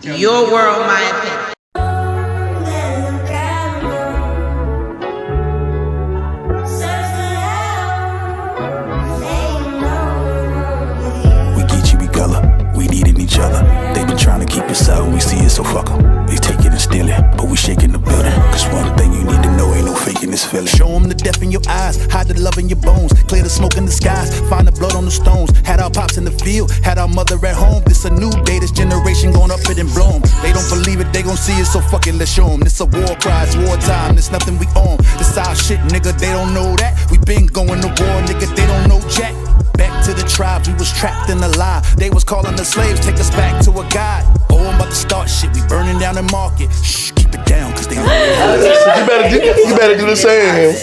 Your world, my opinion. We Geechee, we Gullah, we needing each other. They been trying to keep us out, we see it, so fuck 'em. They take it and steal it, but we shaking the building. Cause one thing you need to know, ain't no faking this feeling. Show 'em the death in your eyes, hide the love in your bones. Clear the smoke in the skies, find the blood on the stones. Had our pops in the field, had our mother at home. This a new day, this generation going up it and bloom. They don't believe it, they gon' see it, so fuck it, let's show 'em. This a war cry, it's wartime, this nothing we own. This our shit, nigga, they don't know that. We been going to war, nigga, they don't know jack. Back to the tribes, we was trapped in a lie. They was calling us slaves, take us back to a god. Oh, I'm about to start shit, we burning down the market. Shh, keep it down, cause they you better do the same.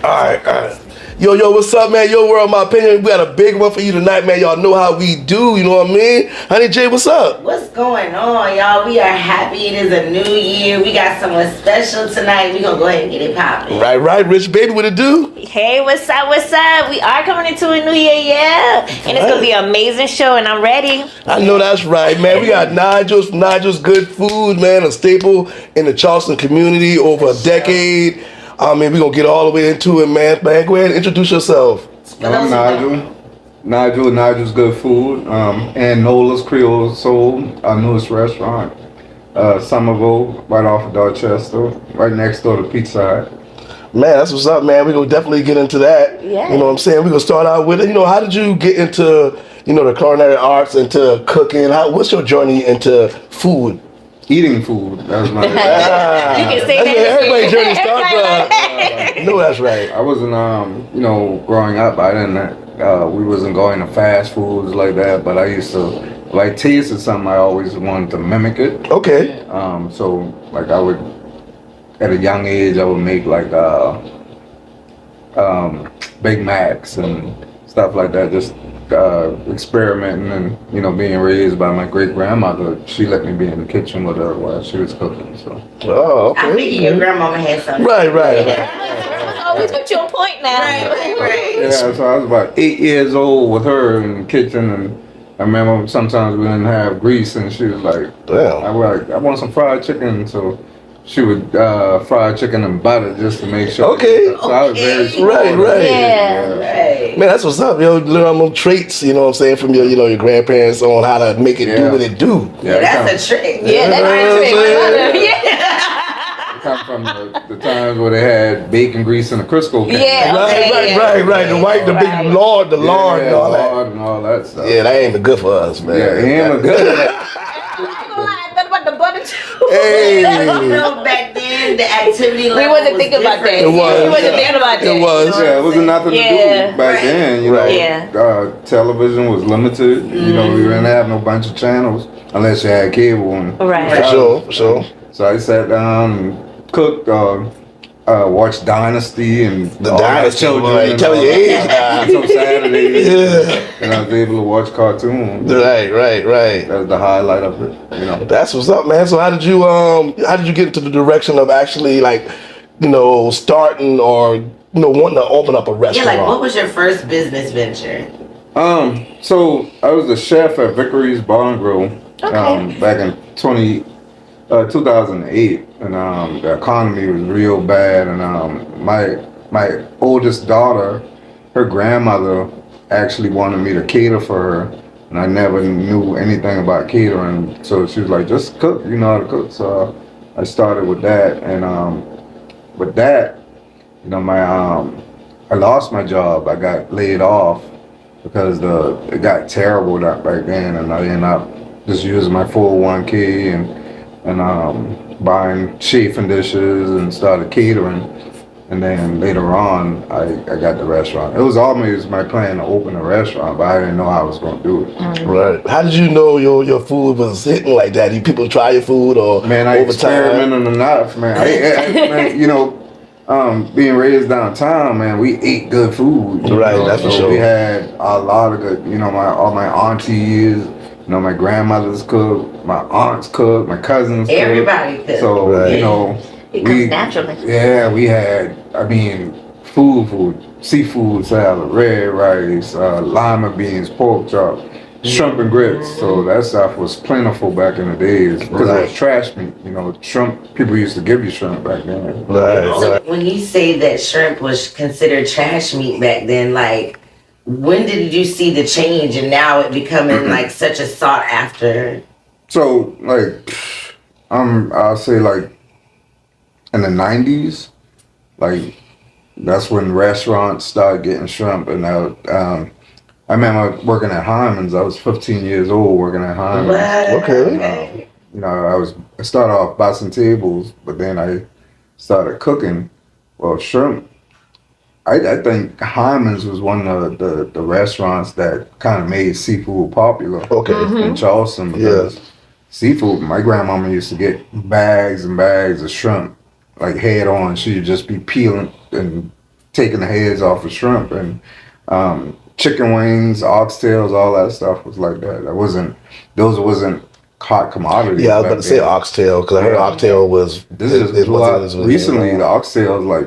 Alright. Yo, what's up, man? Your world, my opinion. We got a big one for you tonight, man. Y'all know how we do, you know what I mean? Honey J, what's up? What's going on, y'all? We are happy. It is a new year. We got someone special tonight. We gonna go ahead and get it popping. Right, Rich Baby, what it do? Hey, what's up? We are coming into a new year, yeah. And it's gonna be an amazing show, and I'm ready. I know that's right, man. We got Nigels Good Food, man, a staple in the Charleston community over a decade. I mean, we're going to get all the way into it, man. Man, go ahead and introduce yourself. I'm Nigels Good Food, and Nolas Creole Soul, our newest restaurant. Somerville, right off of Dorchester, right next door to Pizza Hut. Man, that's what's up, man. We're going to definitely get into that. Yeah. You know what I'm saying? We're going to start out with it. You know, how did you get into, the culinary arts, into cooking? What's your journey into food? Eating food, that's my You can say that. Everybody's journey starts from. No, that's right. I wasn't, growing up, I didn't, we wasn't going to fast foods like that, but I used to, if I tasted something, I always wanted to mimic it. Okay. So, like, I would, at a young age, I would make, like, Big Macs and stuff like that, just experimenting and being raised by my great grandmother. She let me be in the kitchen with her while she was cooking. So. Oh, okay. I think your grandmama had something. Right. Always put you on point now. Right. Yeah, so I was about 8 years old with her in the kitchen, and I remember sometimes we didn't have grease, and she was like, Damn. I want some fried chicken, so she would fry chicken and butter just to make sure. Okay. So I was very small. Right. Yeah. Right. Man, that's what's up, learn them traits, you know what I'm saying, from your grandparents on how to make it do what it do. Yeah, that's a trick. Yeah, that's a trick. Yeah. It come from the times where they had bacon grease in a Crisco can. Yeah. Right. The white, the big lard, and all that. Lard and all that stuff. Yeah, that ain't good for us, man. Yeah, it ain't good. Nothing about the butter too. Hey. Back then, the activity level We wasn't thinking about that. It was. We wasn't thinking about that. It was. Yeah, it wasn't nothing to do back then. Yeah. Television was limited. We didn't have no bunch of channels unless you had cable. And Right. For sure. So I sat down and cooked, watched Dynasty and The all my Dynasty, children. boy. And Tell all your that. age. Some Saturdays. Yeah. And I was able to watch cartoons. Right. That's the highlight of it. That's what's up, man. So how did you get into the direction of actually starting or wanting to open up a restaurant? Yeah, like what was your first business venture? So I was a chef at Vickery's Bar and Grill back in 2008, and the economy was real bad, and my oldest daughter, her grandmother actually wanted me to cater for her, and I never knew anything about catering, so she was like, just cook, you know how to cook. So I started with that, and with that, I lost my job. I got laid off because it got terrible back then, and I ended up just using my 401k and buying chafing dishes and started catering. And then later on, I got the restaurant. It was always my plan to open a restaurant, but I didn't know how I was going to do it. Right. How did you know your food was hitting like that? Did people try your food or man, I experimented enough, man. Being raised downtown, man, we ate good food. Right, that's for sure. We had a lot of good, all my aunties, my grandmothers cooked, my aunts cooked, my cousins cooked. Everybody cooked. So, It comes naturally. Yeah, we had, food, seafood salad, red rice, lima beans, pork chop, shrimp and grits. So that stuff was plentiful back in the days because it Right. was trash meat. You know, shrimp. People used to give you shrimp back then. So when you say that shrimp was considered trash meat back then, like, when did you see the change and now it becoming like such a sought after? So like, I'll say like in the 90s, like that's when restaurants started getting shrimp. And I remember working at Hyman's. I was 15 years old working at Hyman's. Okay. You know, I started off busting tables, but then I started cooking. Well, shrimp. I think Hyman's was one of the restaurants that kind of made seafood popular. Okay. In Charleston because seafood. My grandmama used to get bags and bags of shrimp, like head on. She'd just be peeling and taking the heads off of shrimp and chicken wings, oxtails, all that stuff was like that. Those wasn't hot commodities. Yeah, I was about to say oxtail because I heard oxtail was. This is recently the oxtails like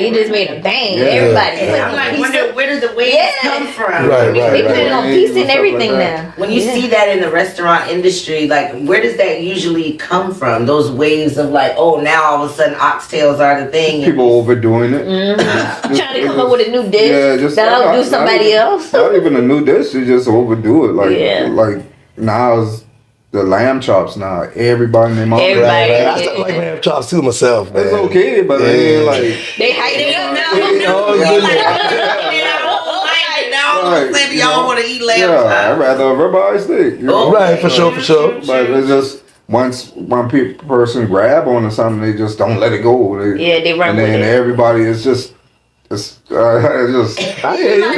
You just made a bang. Yeah. Everybody. And I'm like, where do the waves come from? Right, They put it on piece and Stuff like everything that. now. When you see that in the restaurant industry, like, where does that usually come from? Those waves of like, oh, now all of a sudden oxtails are the thing. people overdoing it. Trying to come up with a new dish Yeah, just that'll do not somebody even- else. Not even a new dish, you just overdo it. Yeah. Like now it's the lam chops now. Everybody in their mouth. Everybody. Right. I still like lamb chops too myself, man. It's okay, but it ain't like They hype it up now. Maybe y'all want to eat lamb yeah, chops. I'd rather a ribeye steak. You know? Right, for sure. But it's just once one person grab on to something, they just don't let it go. They run and with then it. everybody is just it's just I hear you. Yeah,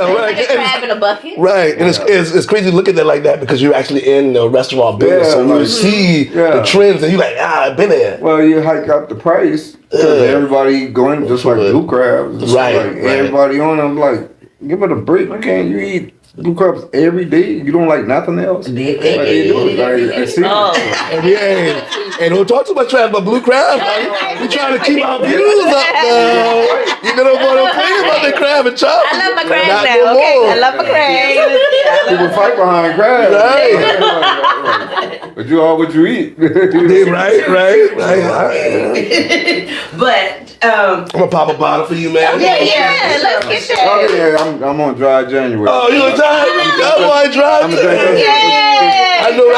Like a right. crab in a bucket. Right, and it's crazy to look at that like that because you're actually in the restaurant business, Yeah, so you like- see the trends, and you're like, I've been there. well, you hike up the price because everybody going just like blue crabs. It's Right, like right. everybody on them like give it a break. Can't you eat blue crabs every day? You don't like nothing else? But they do it. Like, I see. And don't talk too much trash about blue crab. We trying to keep our views up now. You know what I'm saying about the crab and chop. I love my crab Not now. no Okay, more. I love my crab. People fight behind crabs. Right. But you all what you eat. Right. But I'm gonna pop a bottle for you, man. Yeah, let's get that. Oh yeah, I'm on dry January. Oh, you a dry? That boy dry. I'm a drinker. I know I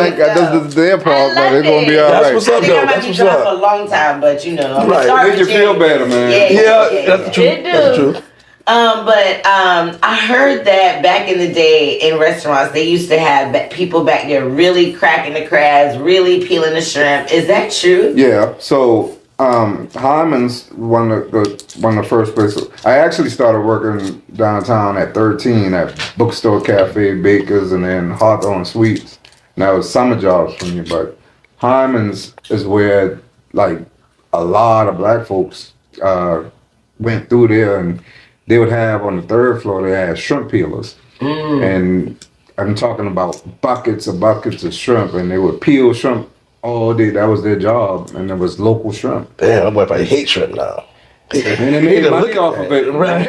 ain't got this their part, but it's gonna be all That's right. what's I up, think I though. might That's be what's dry for a up. long time, but you know, I'm Right. sorry. Make you feel better, man. Yeah, that's the truth. It do. That's the truth. But I heard that back in the day in restaurants, they used to have people back there really cracking the crabs, really peeling the shrimp. Is that true? Yeah. So Hyman's one of the first places. I actually started working downtown at 13 at Bookstore Cafe, Bakers, and then Hawthorne Sweets. And that was summer jobs for me. But Hyman's is where like a lot of black folks went through there, and they would have on the third floor, they had shrimp peelers. And I'm talking about buckets of shrimp, and they would peel shrimp all day. That was their job, and it was local shrimp. Damn, my boy probably hate shrimp now. And they made money off of it. Right.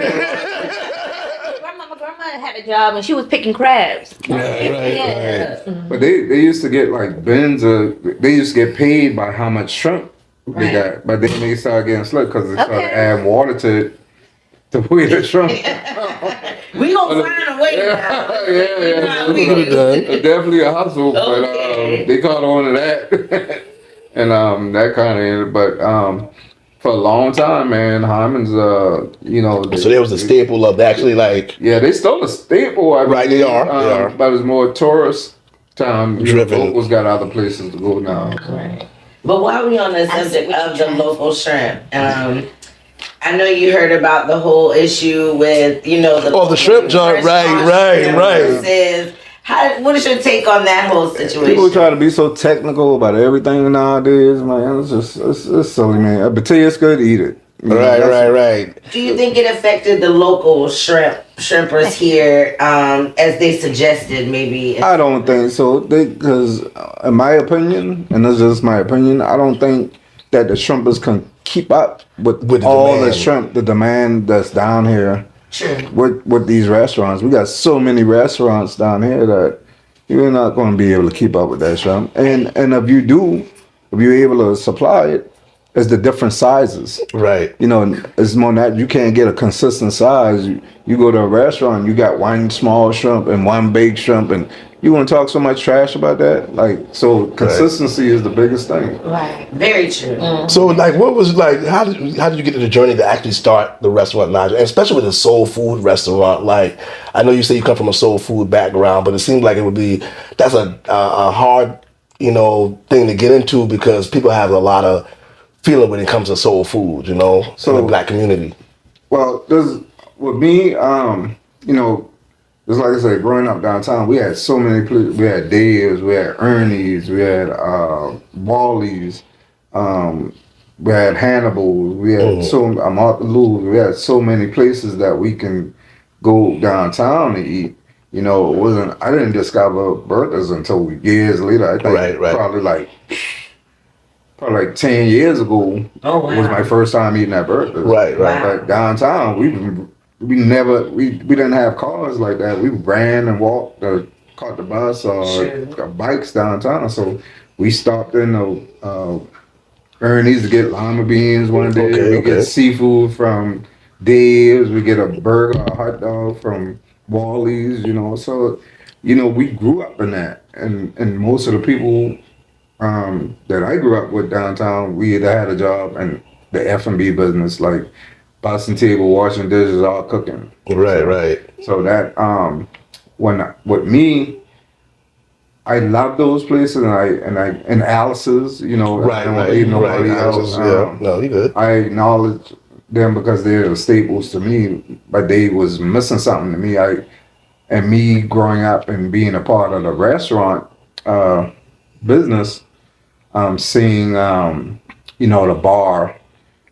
My grandma had a job and she was picking crabs. Right. But they used to get like bins they used to get paid by how much shrimp they got. But then they started getting slick because they started adding water to it to weigh the shrimp. We gonna find a way now. Yeah. It's definitely a hustle, but they caught on to that. And that kind of ended. But for a long time, man, Hyman's, So there was a staple of actually like. yeah, they still a staple. Right, they are. But it's more tourist town. Driven. Locals got other places to go now. Right. But while we on the subject of the local shrimp, I know you heard about the whole issue with, the shrimp joint, right. Says, what is your take on that whole situation? People try to be so technical about everything nowadays, man. It's just it's silly, man. But tell you it's good, eat it. Right. Do you think it affected the local shrimpers here, as they suggested, maybe? I don't think so. Because in my opinion, and this is just my opinion, I don't think that the shrimpers can keep up with all demand. the shrimp, the demand that's down here. True. with these restaurants. We got so many restaurants down here that you're not going to be able to keep up with that shrimp. And if you do, if you're able to supply it, it's the different sizes. Right. You know, it's more that you can't get a consistent size. You go to a restaurant, you got one small shrimp and one big shrimp, and you want to talk so much trash about that? Like, so consistency is the biggest thing. Right. Very true. So, like, what was like? How did you get to the journey to actually start the restaurant, Nigel? And especially with a soul food restaurant. Like, I know you say you come from a soul food background, but it seems like it would be that's a hard, thing to get into because people have a lot of feeling when it comes to soul food, in the Black community. Well, with me, just like I said, growing up downtown, we had so many places. We had Dave's, we had Ernie's, we had Wally's, we had Hannibal's, we had Martin Lou's. We had so many places that we can go downtown to eat. I didn't discover burgers until years later. I think probably like 10 years ago was my first time eating at burgers. Right. But downtown, we didn't have cars like that. We ran and walked or caught the bus or bikes downtown. So we stopped in the Ernie's to get lima beans one day. We get seafood from Dave's. We get a burger, a hot dog from Wally's. So we grew up in that, and most of the people that I grew up with downtown, we either had a job in the F&B business, like busting table, washing dishes, all cooking. Right. So that with me, I love those places, and Alice's, I don't leave nobody else. No, you good. I acknowledge them because they're the staples to me, but they was missing something to me. And me growing up and being a part of the restaurant business, seeing the bar,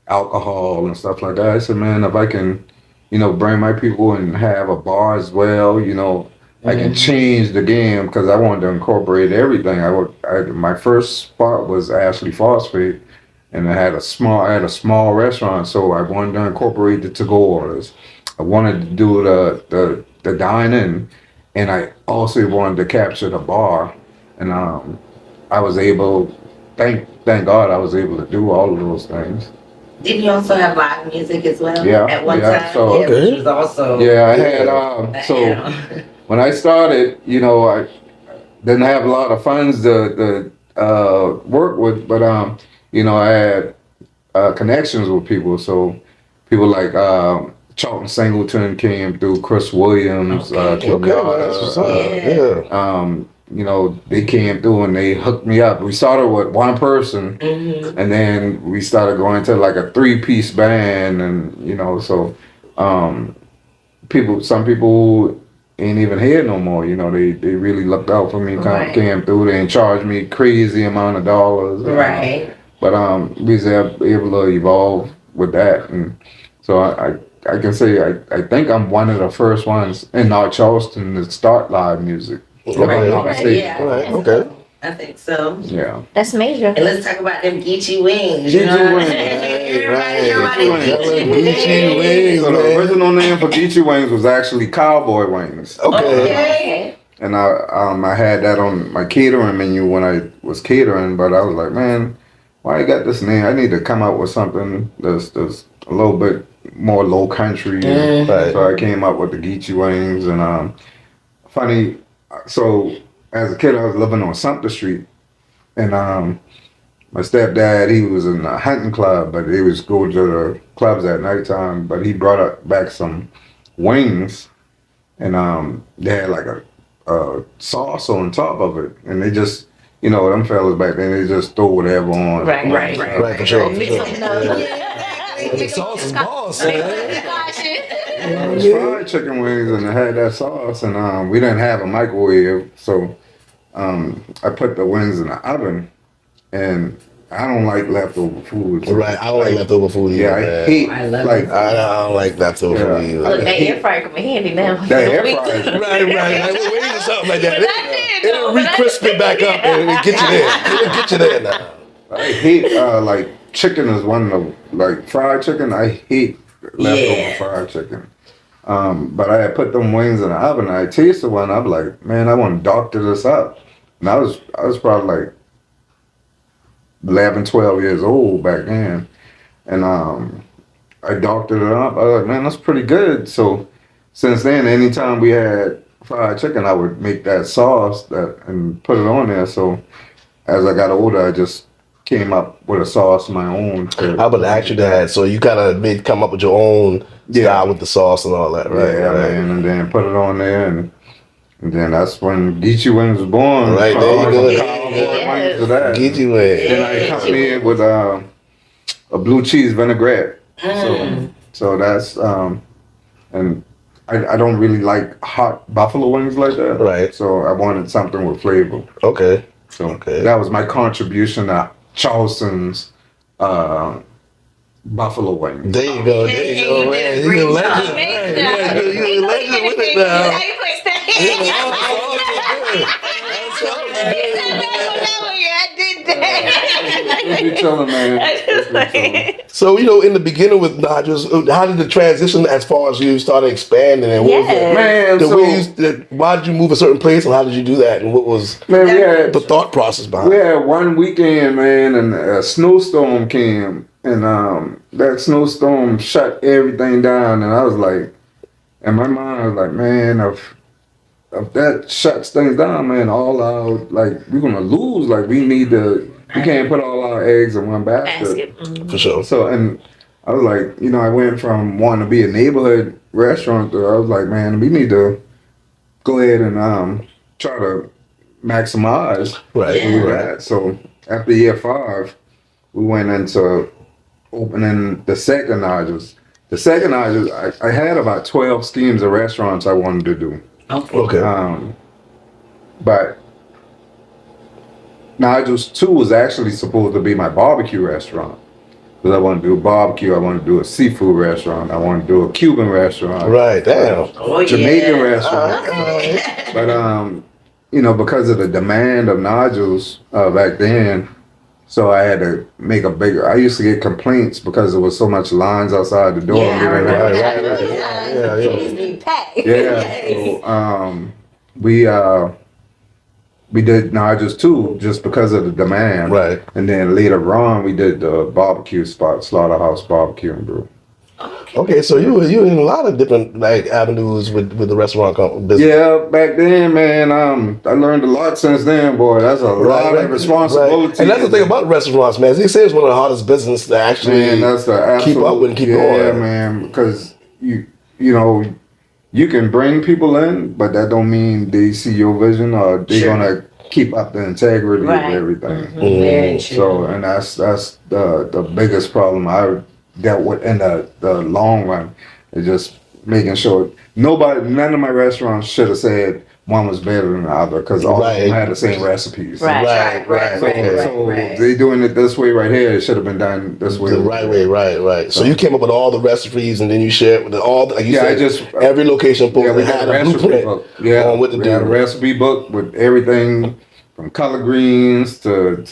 alcohol and stuff like that. I said, man, if I can, bring my people and have a bar as well, I can change the game because I wanted to incorporate everything. My first spot was Ashley Phosphate, and I had a small restaurant, so I wanted to incorporate the to-go orders. I wanted to do the dine-in, and I also wanted to capture the bar, and I was able. Thank God I was able to do all of those things. Didn't you also have live music as well? Yeah, At one time? So, which was also... Yeah, I had... when I started, I didn't have a lot of funds to work with, but, I had connections with people. So people like Charlton Singleton came through, Chris Williams, they came through and they hooked me up. We started with one person, and then we started going to like a 3-piece band, and some people ain't even here no more. They really looked out for me. Came through. They didn't charge me crazy amount of dollars. Right. But we was able to evolve with that, and so I can say I think I'm one of the first ones in North Charleston to start live music. Okay. I think so. Yeah. That's major. And let's talk about them Geechee wings. Geechee wings. Geechee wings. So the original name for Geechee wings was actually cowboy wings. Okay. And I had that on my catering menu when I was catering, but I was like, man, why I got this name? I need to come out with something that's a little bit more low country. So I came up with the Geechee wings, and funny. So as a kid, I was living on Sumter Street, and my stepdad, he was in a hunting club, but he was going to the clubs at nighttime. But he brought back some wings, and they had like a sauce on top of it, and they just, them fellas back then, they just throw whatever on. Right, for sure. The sauce is boss, man. It was fried chicken wings, and I had that sauce, and we didn't have a microwave, so I put the wings in the oven, and I don't like leftover food. So I don't like leftover food either. I don't like leftover food either. Look, that air fryer come in handy now. That air fryer. Right. Like, we're eating something like that. It'll re-crisp it back up and get you there. It'll get you there now. I hate, chicken is one of the, fried chicken, I hate leftover fried chicken. But I had put them wings in the oven. I tasted one. I'm like, man, I want to doctor this up. And I was probably like 11, 12 years old back then. And I doctored it up. I was like, man, that's pretty good. So since then, anytime we had fried chicken, I would make that sauce and put it on there. So as I got older, I just came up with a sauce of my own. I would ask you that. So you kind of come up with your own style with the sauce and all that, right? Yeah, right. man. And then put it on there, and then that's when Geechee wings was born. Right, there you go. Wings to that. Geechee wings. Then I accompanied it with a blue cheese vinaigrette. So that's and I don't really like hot buffalo wings like that. Right. So I wanted something with flavor. Okay. So that was my contribution to Charlestons buffalo wings. There you go. There you go, man. You're a legend. You're a legend with it now. So, in the beginning with Nigels, how did the transition as far as you started expanding and what was it? Man, why did you move a certain place and how did you do that and what was the thought process behind it? We had one weekend, man, and a snowstorm came and that snowstorm shut everything down and I was like, in my mind, I was like, man, if that shuts things down, man, we're gonna lose. Like we can't put all our eggs in one basket. For sure. So, and I was like, I went from wanting to be a neighborhood restaurant to I was like, man, we need to go ahead and try to maximize where we're at. So after year 5, we went into opening the second Nigels. The second Nigels, I had about 12 schemes of restaurants I wanted to do. Okay. But Nigels 2 was actually supposed to be my barbecue restaurant. Because I want to do a barbecue, I want to do a seafood restaurant, I want to do a Cuban restaurant. Right, damn. Jamaican restaurant. But, because of the demand of Nigels back then, so I had to make a bigger, I used to get complaints because there was so much lines outside the door. We did Nigels 2 just because of the demand. Right. And then later on, we did the barbecue spot, Slaughterhouse Barbecue and Brew. Okay, so you in a lot of different avenues with the restaurant business. Yeah, back then, man, I learned a lot since then, boy. That's a lot of responsibility. Right. And that's the thing about restaurants, man. They say it's one of the hardest business to actually keep up with and keep going. Yeah, man, because you can bring people in, but that don't mean they see your vision or they're gonna keep up the integrity of everything. Very true. So, and that's the biggest problem I dealt with in the long run. Is just making sure none of my restaurants should have said one was better than the other because all of them had the same recipes. Right. So they doing it this way right here. It should have been done this way. The right way, right. So you came up with all the recipes and then you shared with every location book. We had a blueprint book. On what to do. We had a recipe book with everything from collard greens to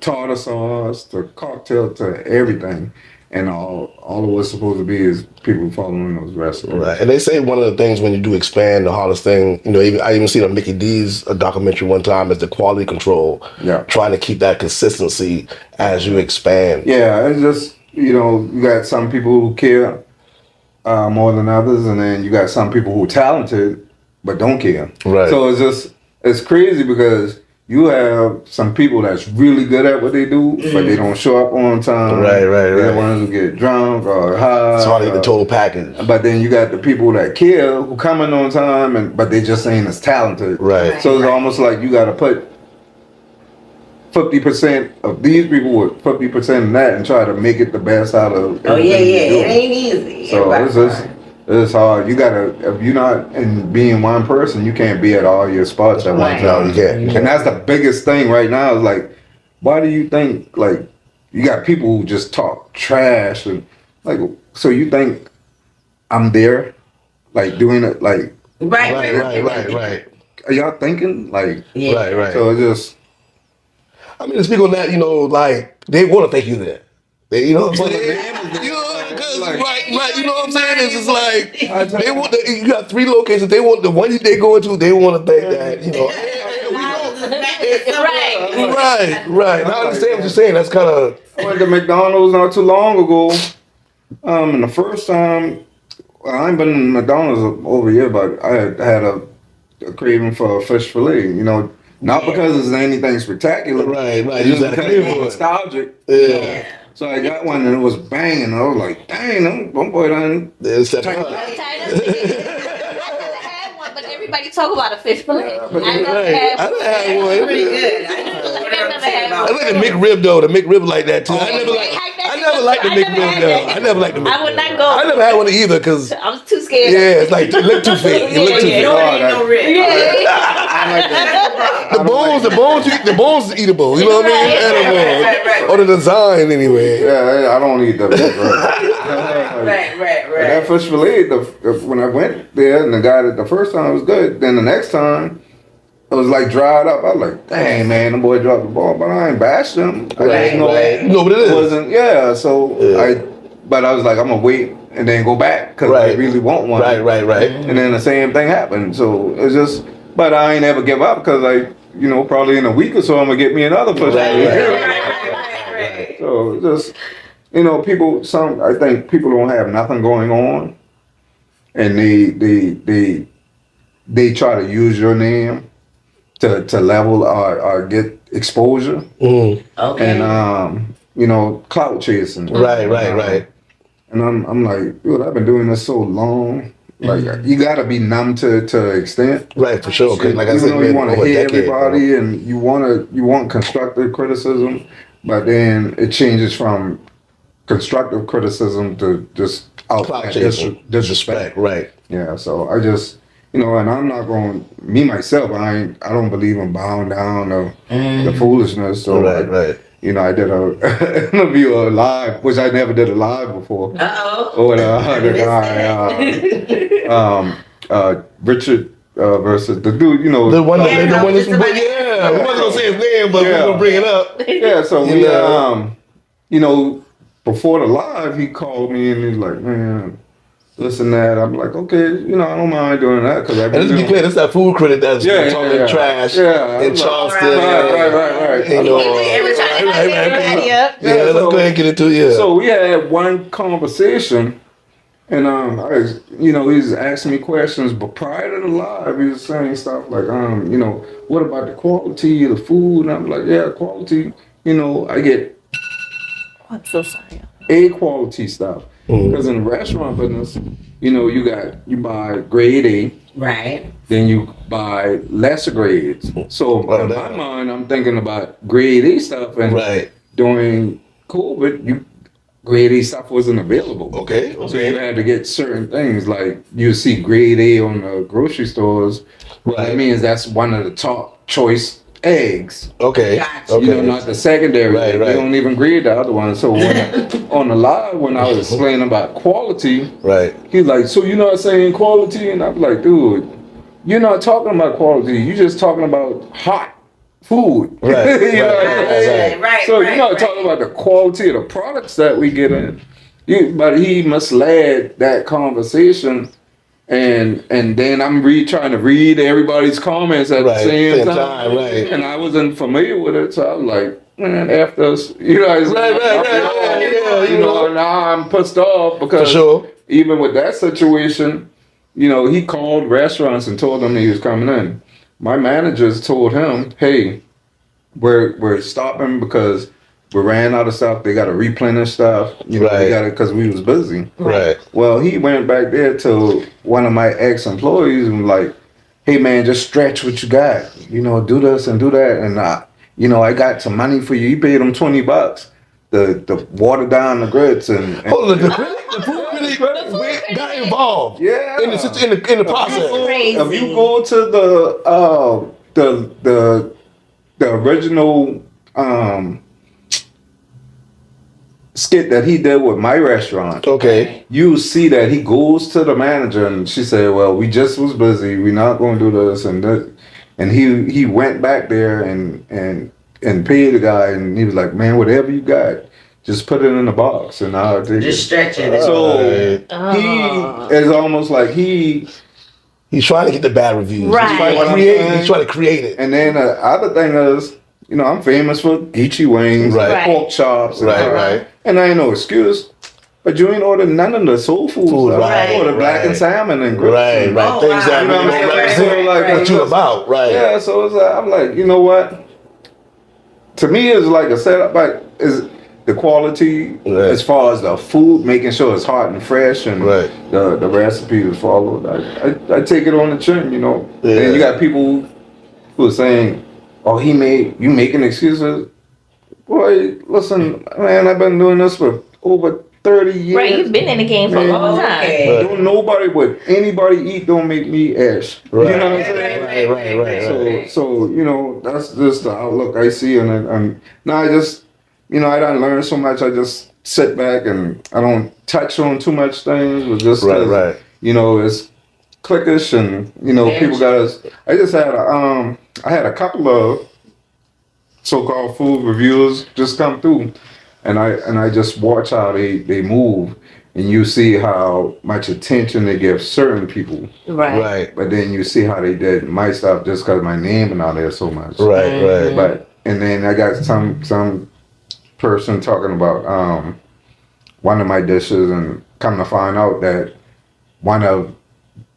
tartar sauce to cocktail to everything. And all it was supposed to be is people following those recipes. Right. And they say one of the things when you do expand, the hardest thing, I even seen on Mickey D's documentary one time is the quality control. Yeah. Trying to keep that consistency as you expand. Yeah, it's just, you got some people who care more than others, and then you got some people who are talented but don't care. Right. So it's crazy because you have some people that's really good at what they do, but they don't show up on time. Right. They're the ones who get drunk or high. It's hard to get the total package. But then you got the people that care who come in on time, but they just ain't as talented. Right. So it's almost like you got to put 50% of these people with 50% of that and try to make it the best out of everything you do. It ain't easy. So it's hard. You gotta, if you're not in being one person, you can't be at all your spots at one time. No, you can't. And that's the biggest thing right now is like, why do you think like you got people who just talk trash and like, so you think I'm there, like doing it like Right. Are y'all thinking like Right. So it's just. To speak on that, like they want to think you there. Because like, right. You know what I'm saying? It's just like I tell they you. want. You got 3 locations. They want the one they go into. They want to think that Right. Now I understand what you're saying. That's kind of. I went to McDonald's not too long ago. And the first time, I ain't been to McDonald's over a year, but I had a craving for fish fillet. You know, not because it's anything spectacular. Right. It's You just got a because craving it's for it. nostalgic. Yeah. So I got one and it was banging. I was like, dang, them boy done. It's that I'm tired of it. I never had one, but everybody talk about a fish fillet. Yeah, but I never Right. had I one. done had one. Pretty good. I like the McRib though. The McRib like that too. I never liked the McRib though. I never liked the McRib. I would not go. I never had one either because I was too scared. yeah, it's like it look too fake. It look too You fake. know it ain't no rib. The bones is eatable. You know what I mean? Edible. Right. Or the design anyway. Yeah, I don't eat that. Right. That fish fillet, when I went there and the guy the first time was good. Then the next time, it was like dried up. I was like, dang man, the boy dropped the ball, but I ain't bashed him. Right. You know what it is. It wasn't, but I was like, I'm gonna wait and then go back because I really want one. Right. And then the same thing happened. So it's just, but I ain't ever give up because probably in a week or so I'm gonna get me another fish fillet. Right. So just, I think people don't have nothing going on, and they try to use your name to level or get exposure. Mm. Okay. And clout chasing. Right. And I'm like, dude, I've been doing this so long. Like you gotta be numb to an extent. Right, for sure. Cause like I said, You want to over a hear decade, everybody, bro. and you want constructive criticism, but then it changes from constructive criticism to just Clout chasing, disrespect. Right. Yeah, so I just, and I'm not going. Me myself, I don't believe in bowing down to the foolishness. So Right. I did a interview live, which I never did a live before. With the guy, Richard versus the dude. The one that's we Yeah. wasn't gonna say his name, but we're gonna bring it up. Yeah, so before the live, he called me and he's like, man, listen that. I'm like, okay, I don't mind doing that because And let's be clear, this is that food critic that's talking trash in Charleston. Right. You know, Yep. yeah, let's go ahead and get into it. So we had one conversation, and he's asking me questions, but prior to the live, he was saying stuff like, what about the quality of the food? And I'm like, yeah, quality. I get I'm so sorry. A quality stuff because in the restaurant business, you buy grade A. Right. Then you buy lesser grades. So in my mind, I'm thinking about grade A stuff, and during COVID, grade A stuff wasn't available. Okay. So you had to get certain things like you see grade A on the grocery stores. Right. That means that's one of the top choice eggs. Okay. Gotcha. Okay. Not the secondary. Right. They don't even grade the other one. So on the live, when I was explaining about quality, he's like, so you're not saying quality? And I'm like, dude, you're not talking about quality. You're just talking about hot food. Right. So you're not talking about the quality of the products that we get in. But he misled that conversation. And then I'm trying to read everybody's comments at the same time. And I wasn't familiar with it, so I was like, man, after us, now I'm pissed off because even with that situation, he called restaurants and told them he was coming in. My managers told him, hey, we're stopping because we ran out of stuff. They got to replenish stuff. We got it because we was busy. Right. Well, he went back there to one of my ex-employees and like, hey man, just stretch what you got. Do this and do that. And I got some money for you. He paid him $20 to water down the grits and hold on, the food critic got involved. Yeah. In the process. If you go to the original skit that he did with my restaurant. Okay. You see that he goes to the manager and she said, well, we just was busy. We're not going to do this and that. And he went back there and paid the guy and he was like, man, whatever you got, just put it in a box and I'll take Just it. stretch it. So he is almost like He's trying to get the bad reviews. Right. He's trying to create it. And then the other thing is, you know, I'm famous for Geechee wings, Right. pork chops, and Right. And I ain't no excuse. But you ain't ordered none of the soul food stuff. Right, You ordered black and salmon and grits. Right. and- Oh, Things wow. that You know what I'm saying? represent Right. what you about. Right. Yeah, so it's I'm like, you know what? To me, it's like a setup, but is the quality Right. as far as the food, making sure it's hot and fresh, and Right. the recipe is followed. I take it on the chin, you know. Yeah. And you got people who are saying, "Oh, you making excuses." Boy, listen, man, I've been doing this for over 30 years. Right, you've been in the game for a long time. Okay. Don't nobody what anybody eat don't make me ash. Right. You know what I'm saying? Right. So you know, that's just the outlook I see, and now I just, you know, I don't learn so much. I just sit back and I don't touch on too much things. But just 'cause, Right. you know, it's clickish, and you know, people got us. I just had I had a couple of so-called food reviewers just come through, and I just watch how they move. And you see how much attention they give certain people. Right. But then you see how they did my stuff just because my name and out there so much. Right. But and then I got some person talking about one of my dishes, and come to find out that one of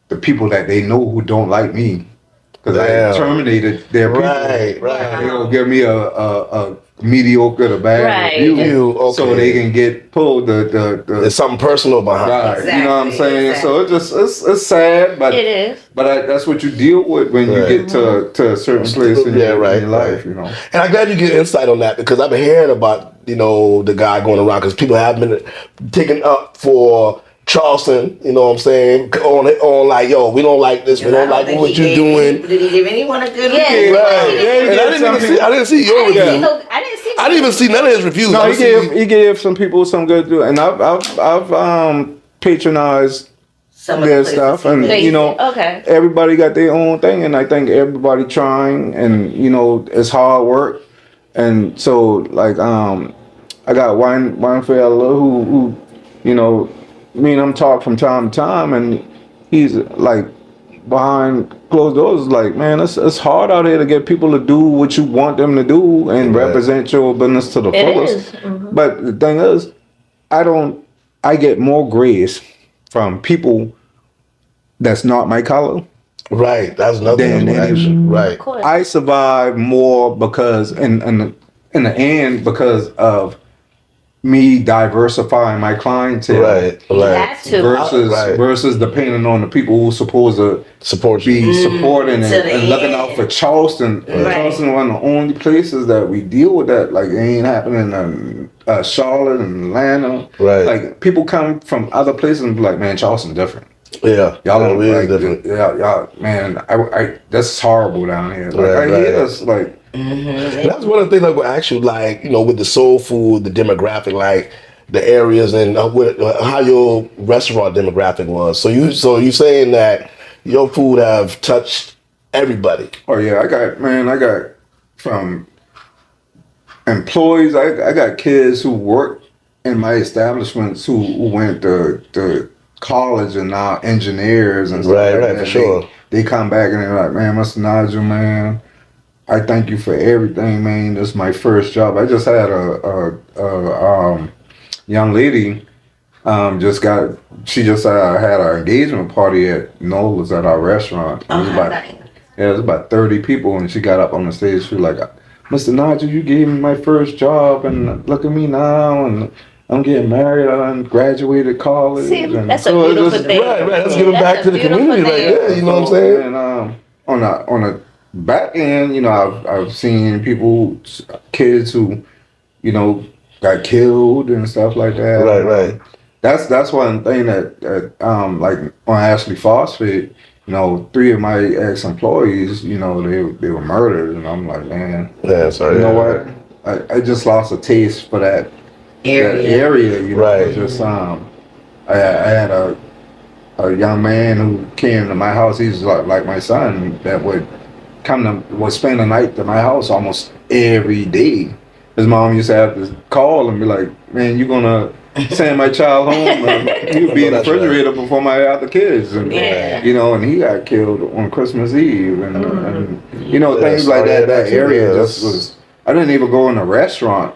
the people that they know who don't like me, because I terminated their people. Right. They gonna give me a mediocre to bad Right. review, Okay. so they can get pulled the There's something personal behind it. right. You know what I'm Exactly, saying? So it's sad, but It is. but that's what you deal with when you Right. get to a certain place in, Yeah, your, right, in your life. right. You know. And I'm glad you get insight on that, because I've been hearing about, you know, the guy going around, because people have been taken up for Charleston, you know what I'm saying, on like, yo, we don't like this, we don't like what you're doing. Did he give anyone a good Yeah. review? Right. Yeah, And I didn't see your I review. didn't see. I didn't even see none of his reviews. No, I he just see- gave some people some good, and I've patronized Some of their the places stuff, he and went. you know, Okay. everybody got their own thing, and I think everybody trying, and you know, it's hard work, and so like I got one fella who you know, me and him talk from time to time, and he's like behind closed doors, like, man, it's hard out here to get people to do what you want them to do and Right. represent your business to the It fullest. is. Mhm. But the thing is, I get more grace from people that's not my color. Right, that's another Then explanation. Right. Of course. I survive more because in the end, because of me diversifying my clientele. Right. You have to. Right. Versus depending on the people who supposed to Support you. be supporting To and the looking end. out for Charleston. Right. Charleston one of the only places that we deal with that. Like, it ain't happening in Charlotte and Atlanta. Right. Like, people come from other places and be like, man, Charleston different. Yeah. Y'all don't really like, different. y'all, man, I that's horrible down here. Like, Right, I hear right. this, like, And that's one of the things like, I actually like, you know, with the soul food, the demographic, like the areas and how your restaurant demographic was. So you saying that your food have touched everybody. oh yeah, I got from employees, I got kids who work in my establishments who went to college and now engineers and stuff. Right, like right, that. for sure. They come back and they're like, man, Mr. Nigel, man, I thank you for everything, man. This is my first job. I just had a young lady she just had an engagement party at Nolas at our restaurant. It was it was about 30 people, and she got up on the stage. She was like, Mr. Nigel, you gave me my first job, and look at me now, and I'm getting married. I done graduated college. See, and that's a so it's beautiful just- thing. Right, that's giving back a to the beautiful community right thing. there. You know what I'm saying? And on a back end, you know, I've seen people, kids who, you know, got killed and stuff like that. Right. That's one thing that like on Ashley Phosphate, you know, 3 of my ex-employees, you know, they were murdered, and I'm like, man, Yeah, sorry. you know what? I just lost a taste for that area, you know. Right. Just I had a young man who came to my house. He's like my son that would spend the night at my house almost every day. his mom used to have to call and be like, "Man, you gonna send my child home? He'll be in the refrigerator before my other kids." And you know, and he got killed on Christmas Eve, and you know, things like that. That area just was. I didn't even go in a restaurant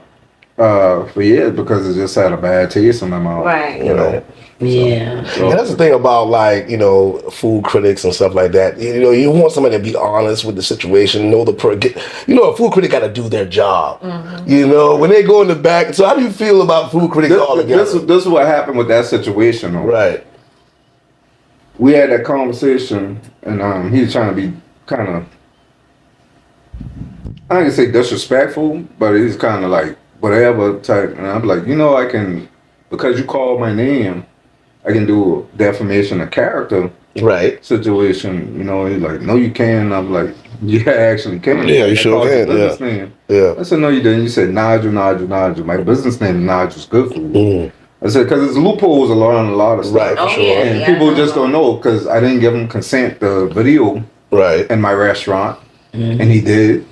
for years because it just had a bad taste in my mouth. Right. You know. Yeah. And that's the thing about, like, you know, food critics and stuff like that. You know, you want somebody to be honest with the situation, know you know, a food critic got to do their job. You know, when they go in the back. So how do you feel about food critics altogether? This is what happened with that situation, though. Right. We had that conversation, and he was trying to be kind of, I don't gonna say disrespectful, but he's kind of like whatever type. And I'm like, you know, I can, because you called my name, I can do a defamation of character situation. You know, he's like, no, you can. I'm like, yeah, I actually can. Yeah, you sure can. Yeah. I said, no, you didn't. You said Nigel. My business name is Nigels Good Food. I said, because there's loopholes around a lot of stuff. Right, for sure. And people just don't know, because I didn't give him consent to video in my restaurant, and he did.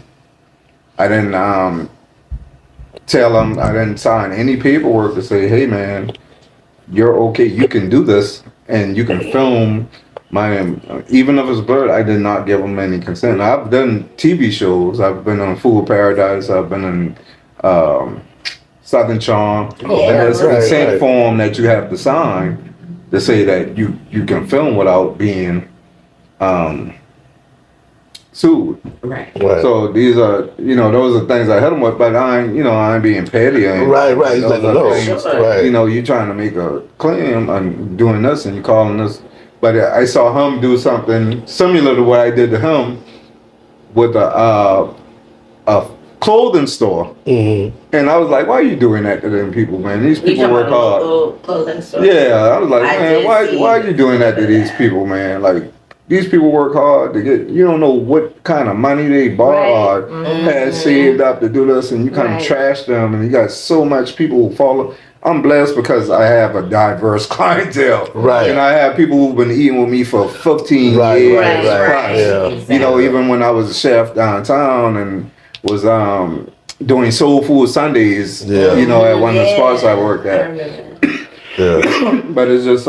I didn't tell him, I didn't sign any paperwork to say, hey, man, you're okay, you can do this, and you can film my, even if it's blurred, I did not give him any consent. I've done TV shows. I've been on Food Paradise. I've been in Southern Charm. And there's a consent form that you have to sign to say that you can film without being sued. Right. So these are, you know, those are things I hit him with, but I ain't being petty. Right. He's letting them know. Right. You know, you trying to make a claim on doing this, and you calling this. But I saw him do something similar to what I did to him with a clothing store. And I was like, why are you doing that to them people, man? These people work hard. Clothing store? Yeah, I was like, man, why are you doing that to these people, man? Like, these people work hard to get, you don't know what kind of money they borrowed, had saved up to do this, and you kind of trash them, and you got so much people who follow. I'm blessed because I have a diverse clientele. Right. And I have people who've been eating with me for 15 years. Right. Yeah. Exactly. You know, even when I was a chef downtown and was doing Soul Food Sundays, you know, at one of the spots I worked at. But it's just,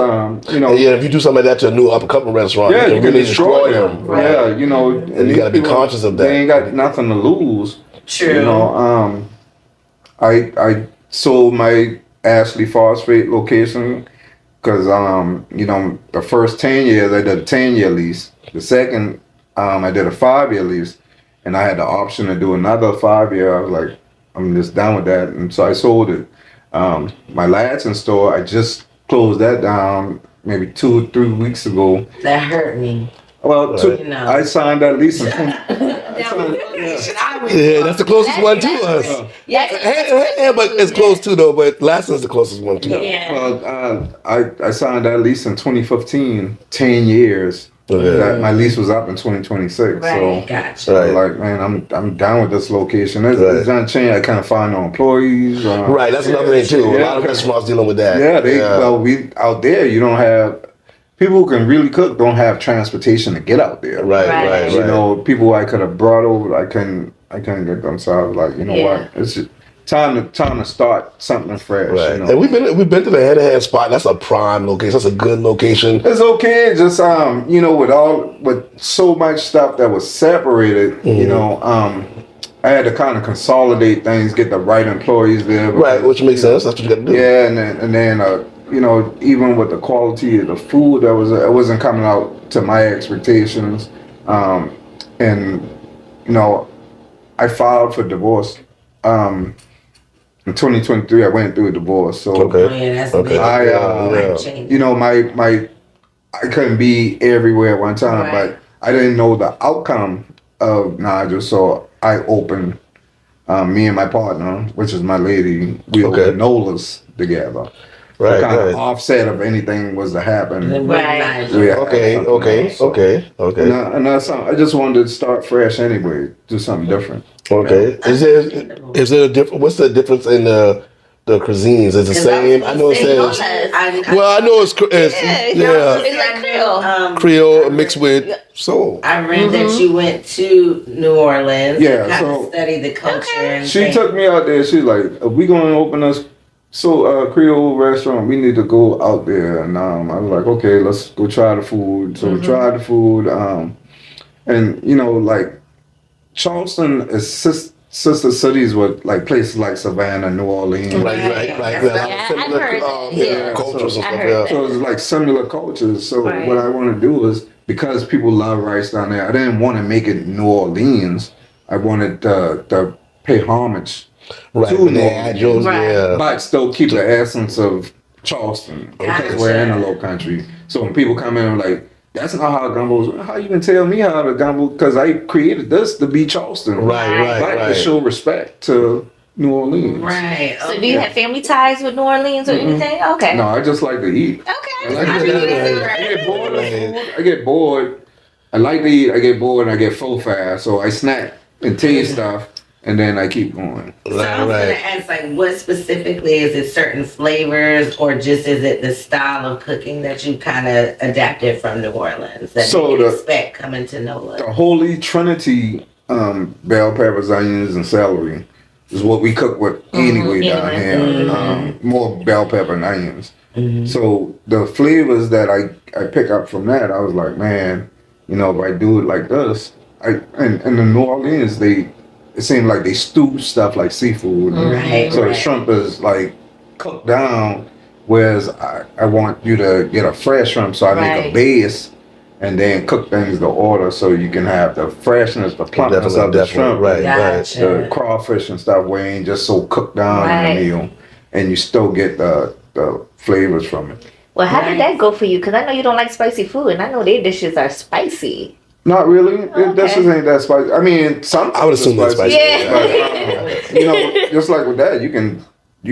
you know. If you do something like that to a new up-and-coming restaurant, you can really destroy them. Yeah, you know. And you got to be conscious of that. They ain't got nothing to lose. True. You know, I sold my Ashley Phosphate location because, you know, the first 10 years I did a 10-year lease. The second, I did a 5-year lease. And I had the option to do another 5-year. I was like, I'm just done with that. And so I sold it. My Ladson store, I just closed that down maybe 2-3 weeks ago. That hurt me. Well, I signed that lease in 20. Yeah, that's the closest one to us. Yeah, but it's close too, though. But Ladson's the closest one too. Yeah. Well, I signed that lease in 2015, 10 years. That my lease was up in 2026. Right, so gotcha. Like, man, I'm down with this location. It's not changing. I can't find no employees. Right, that's another thing too. A lot of restaurants dealing with that. Well, we out there, you don't have people who can really cook. Don't have transportation to get out there. Right. You know, people I could have brought over, I couldn't get them. So I was like, you know what? It's just time to start something fresh. Right. You know? And we've been to the hand spot. That's a prime location. That's a good location. It's okay. Just you know, with so much stuff that was separated, you know, I had to kind of consolidate things, get the right employees there. Right, which makes sense. That's what you got to do. Yeah, and then you know, even with the quality of the food, it wasn't coming out to my expectations. And you know, I filed for divorce. In 2023, I went through a divorce. So you know, I couldn't be everywhere at one time, but I didn't know the outcome of Nigel, so I opened. Me and my partner, which is my lady, we opened Nolas together. Right, kind of offset if anything was to happen. Right. Okay. And that's I just wanted to start fresh anyway, do something different. Okay. Is there a difference? What's the difference in the the cuisines? Is it the same? I know it says. Well, I know it's It's like Creole. Creole mixed with soul. I read that you went to New Orleans. Yeah, to kind so- of study the culture. And She things. took me out there. She's like, "Are we going to open us Creole restaurant? We need to go out there." And I was like, "Okay, let's go try the food." So we tried the food. And you know, like Charleston is sister cities with like places like Savannah, New Orleans. Right. Yeah, I've heard that. Cultures and I stuff. heard Yeah. that. So it's like similar cultures. So Right. what I want to do is, because people love rice down there, I didn't want to make it New Orleans. I wanted to pay homage Right. to But New they add Orleans, yours, Right. yeah. but still keep the essence of Charleston because we're in the Low Country. So when people come in, I'm like, that's not how gumbo's. How you can tell me how the gumbo? Because I created this to be Charleston, Right. to show respect to New Orleans. Right. So do you have family ties with New Orleans or anything? Okay. No, I just like to eat. Okay. I like to eat. I get bored of food. I get bored. I like to eat. I get bored and I get full fast. So I snack and taste stuff, and then I keep going. So I was gonna ask, like, what specifically is it? Certain flavors, or just is it the style of cooking that you kind of adapted from New Orleans that So you the- expect coming to NOLA? The Holy Trinity, bell peppers, onions, and celery is what we cook with anyway down here. More bell pepper and onions. So the flavors that I pick up from that, I was like, man, you know, if I do it like this, and in New Orleans, it seemed like they stew stuff like seafood. Right, So the right. shrimp is like cooked down, whereas I want you to get a fresh shrimp, so I make a Right. base and then cook things to order so you can have the freshness, the plumpness of the shrimp, Right. Gotcha. the crawfish and stuff where it ain't just so cooked down Right. in the meal, and you still get the flavors from it. Well, how did that go for you? Because I know you don't like spicy food, and I know their dishes are spicy. Not really. Okay. This just ain't that spicy. I mean, some I would assume that's spicy. Yeah. But, you know, just like with that, you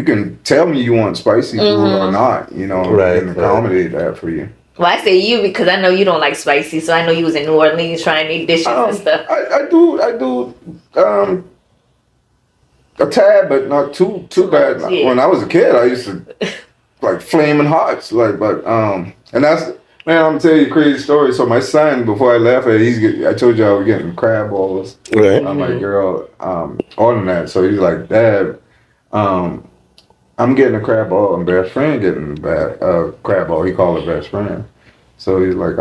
can tell me you want spicy food or not. You know, Right, and accommodate that for you. Well, I say you because I know you don't like spicy, so I know you was in New Orleans trying these dishes and stuff. I do a tad, but not too bad. much, yeah. When I was a kid, I used to like flaming hots, and that's, man, I'm gonna tell you a crazy story. So my son, before I left, I told you I was getting crab balls. Right. My girl ordering that, so he's like, Dad, I'm getting a crab ball, and best friend getting a crab ball. He called her best friend. So he's like,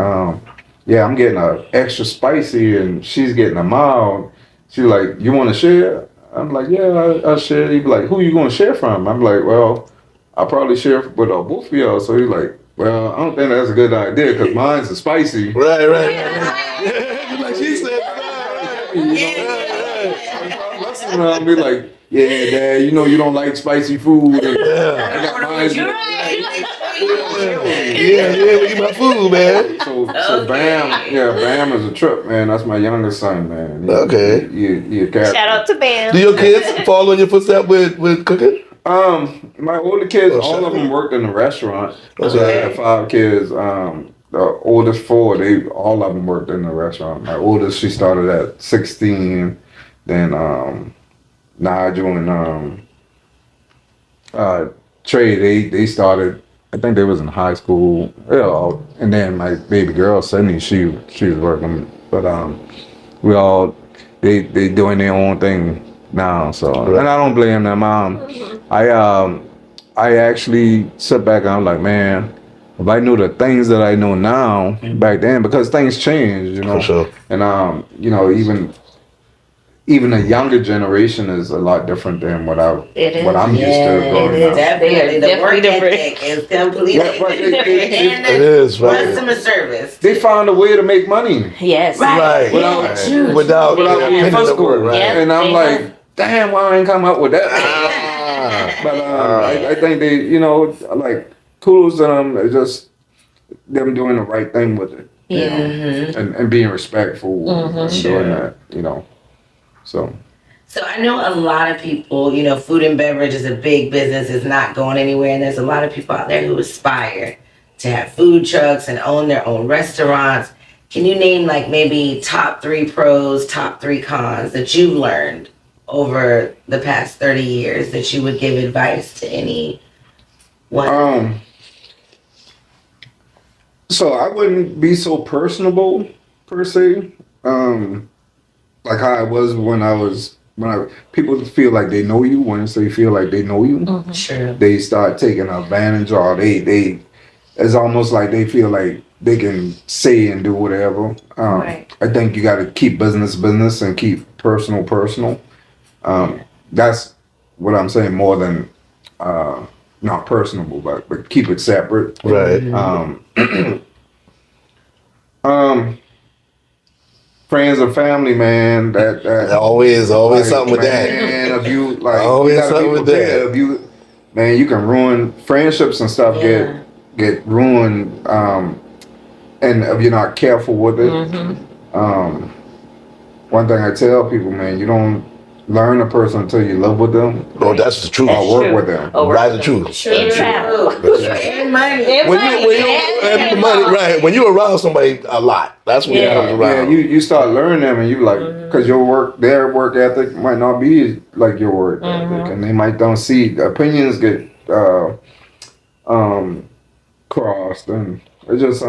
yeah, I'm getting a extra spicy, and she's getting a mild. She's like, you want to share? I'm like, yeah, I'll share. He'd be like, who you going to share from? I'm like, well, I'll probably share with both of y'all. So he's like, well, I don't think that's a good idea because mine's is spicy. Right. Like she said. And I'll be like, yeah, Dad, you know you don't like spicy food. And I got mine. Yeah, eat my food, man. So Bam is a trip, man. That's my youngest son, man. Okay. He a character. Shout out to Bam. Do your kids follow in your footsteps with cooking? My older kids, Oh, all of them worked in the restaurant. So Okay. I had 5 kids. The oldest 4, all of them worked in the restaurant. My oldest, she started at 16. Then Nigel and Trey, they started. I think they was in high school. Yeah, and then my baby girl Sydney, she was working. But they doing their own thing now. So and I don't blame them. I actually sit back and I'm like, man, if I knew the things that I know now back then, because things change, you know. For sure. And you know, even the younger generation is a lot different than what I'm used to growing up. Definitely. The work different. ethic is completely Yeah, right, different. And It is, the right. customer service. They found a way to make money Yes. Right. Without being penning the physical. work, right? Yeah. And I'm they like, damn, why I ain't come up with that? But I think they, you know, like kudos to them. It's just them doing the right thing with it. you Yeah. know, and being respectful and doing that, you know. So I know a lot of people, you know, food and beverage is a big business. It's not going anywhere. And there's a lot of people out there who aspire to have food trucks and own their own restaurants. Can you name like maybe top 3 pros, top 3 cons that you've learned over the past 30 years that you would give advice to anyone? So I wouldn't be so personable per se. Like how I was when people feel like they know you. Once they feel like they know you, Sure. they start taking advantage, or they it's almost like they feel like they can say and do whatever. Right. I think you got to keep business and keep personal. That's what I'm saying, more than not personable, but keep it separate. Right. Friends and family, man. That Always like, something with that. man, if you like, Always you gotta something be with that. prepared. If you, man, you can ruin friendships and stuff. Yeah. Get ruined, and if you're not careful with it. One thing I tell people, man, you don't learn a person until you live with them Oh, that's the truth. or work with them. That's the truth. And travel. And money. When you money, right? When you around somebody a lot, that's when you comes Yeah, around. you start learning them, and you like, because their work ethic might not be like your work ethic, and they might don't see opinions get crossed, and it just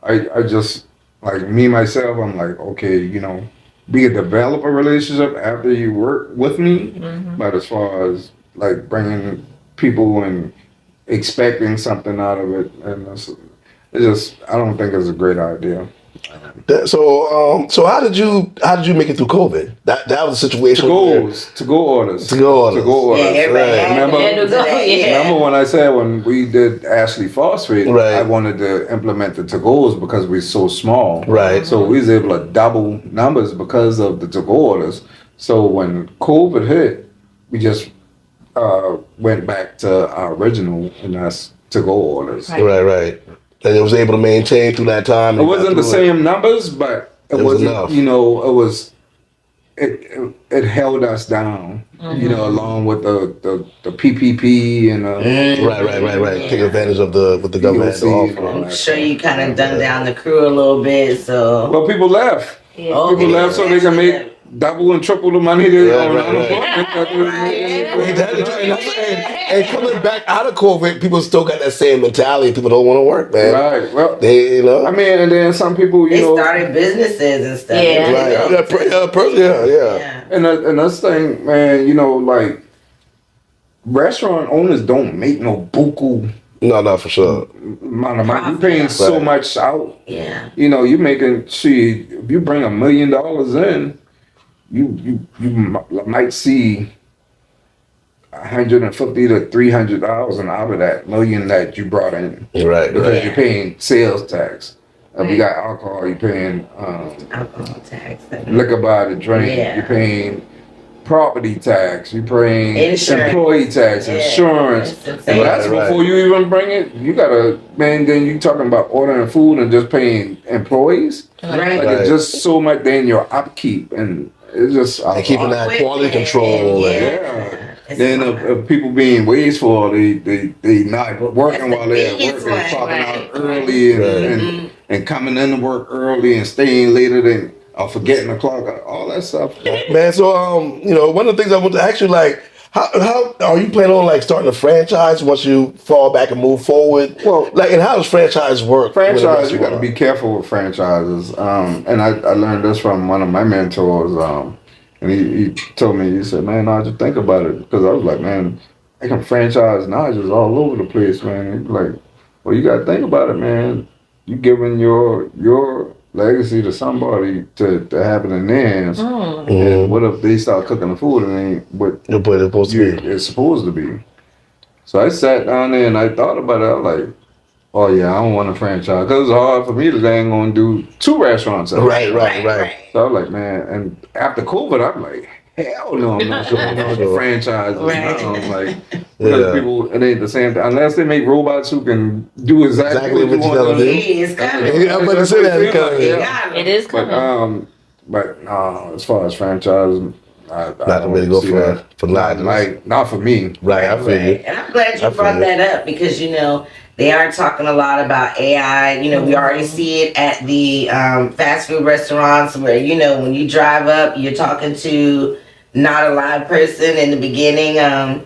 I just like me myself, I'm like, okay, we can develop a relationship after you work with me, but as far as like bringing people and expecting something out of it, and it's just, I don't think it's a great idea. So how did you make it through COVID? That was a situation. To go orders. Yeah, everybody Right. had to do that. Remember when I said when we did Ashley Phosphate, Right. I wanted to implement the to-go's because we're so small. Right. So we was able to double numbers because of the to-go orders. So when COVID hit, we just went back to our original, and that's to-go orders. Right. And it was able to maintain through that time. It wasn't the same numbers, but it was wasn't, enough. it held us down, along with the PPP and Right. Take advantage of what the government had to EOC and all offer. that. I'm sure you kind of dumbed down the crew a little bit, so. Well, people left. Oh, People left so they can make double and triple the money they Right, on right. unemployment. And coming back out of COVID, people still got that same mentality. People don't want to work, man. Right. Well, They, I mean, and then some people, They started businesses and stuff. Yeah. Yeah. and this thing, man, like restaurant owners don't make no buku No, for sure. amount of money. You paying so Right. much out. Yeah. You making, see, if you bring $1 million in, you might see 150 to 300,000 out of that million that you brought in, Right. because you're paying sales tax. If you got alcohol, you're paying Alcohol tax. liquor by the drink. Yeah. You're paying property tax. You're paying Insurance. employee tax, Yeah. insurance. It's And insane. that's Right. before you even bring it. You gotta, man. Then you talking about ordering food and just paying employees. Right. Like it's just so much. Then your upkeep, and it's just And keeping that quality control. Yeah. Then of people being wasteful, they not working while they're at work, biggest they one, clocking out right. early and coming in to work early and staying later than forgetting the clock, all that stuff. Man, so one of the things I want to ask you, like, how are you planning on starting a franchise once you fall back and move forward? Well, and how does franchise work? Franchise, you got to be careful with franchises. And I learned this from one of my mentors. And he told me, he said, man, Nigel, think about it. Because I was like, man, I can franchise Nigels all over the place, man. He's like, well, you got to think about it, man. You giving your legacy to somebody to have it in their hands. And what if they start cooking the food and it ain't what it's supposed to be? So I sat down there and I thought about it. I was like, oh yeah, I don't want a franchise. Because it's hard for me to dang on do 2 restaurants. Right. So I was like, man, and after COVID, I'm like, hell no, I'm not doing no franchises. Right. Now. I'm like, because people, it ain't the same thing. Unless they make robots who can do exactly what you want them to do. It's coming. I'm about to say that because It is But coming. but no, as far as franchise, I not to really go see that. for Nigels. Not for me. Right, I feel you. And I'm glad you I feel brought you. that up because they are talking a lot about AI. We already see it at the fast food restaurants where when you drive up, you're talking to not a live person in the beginning. How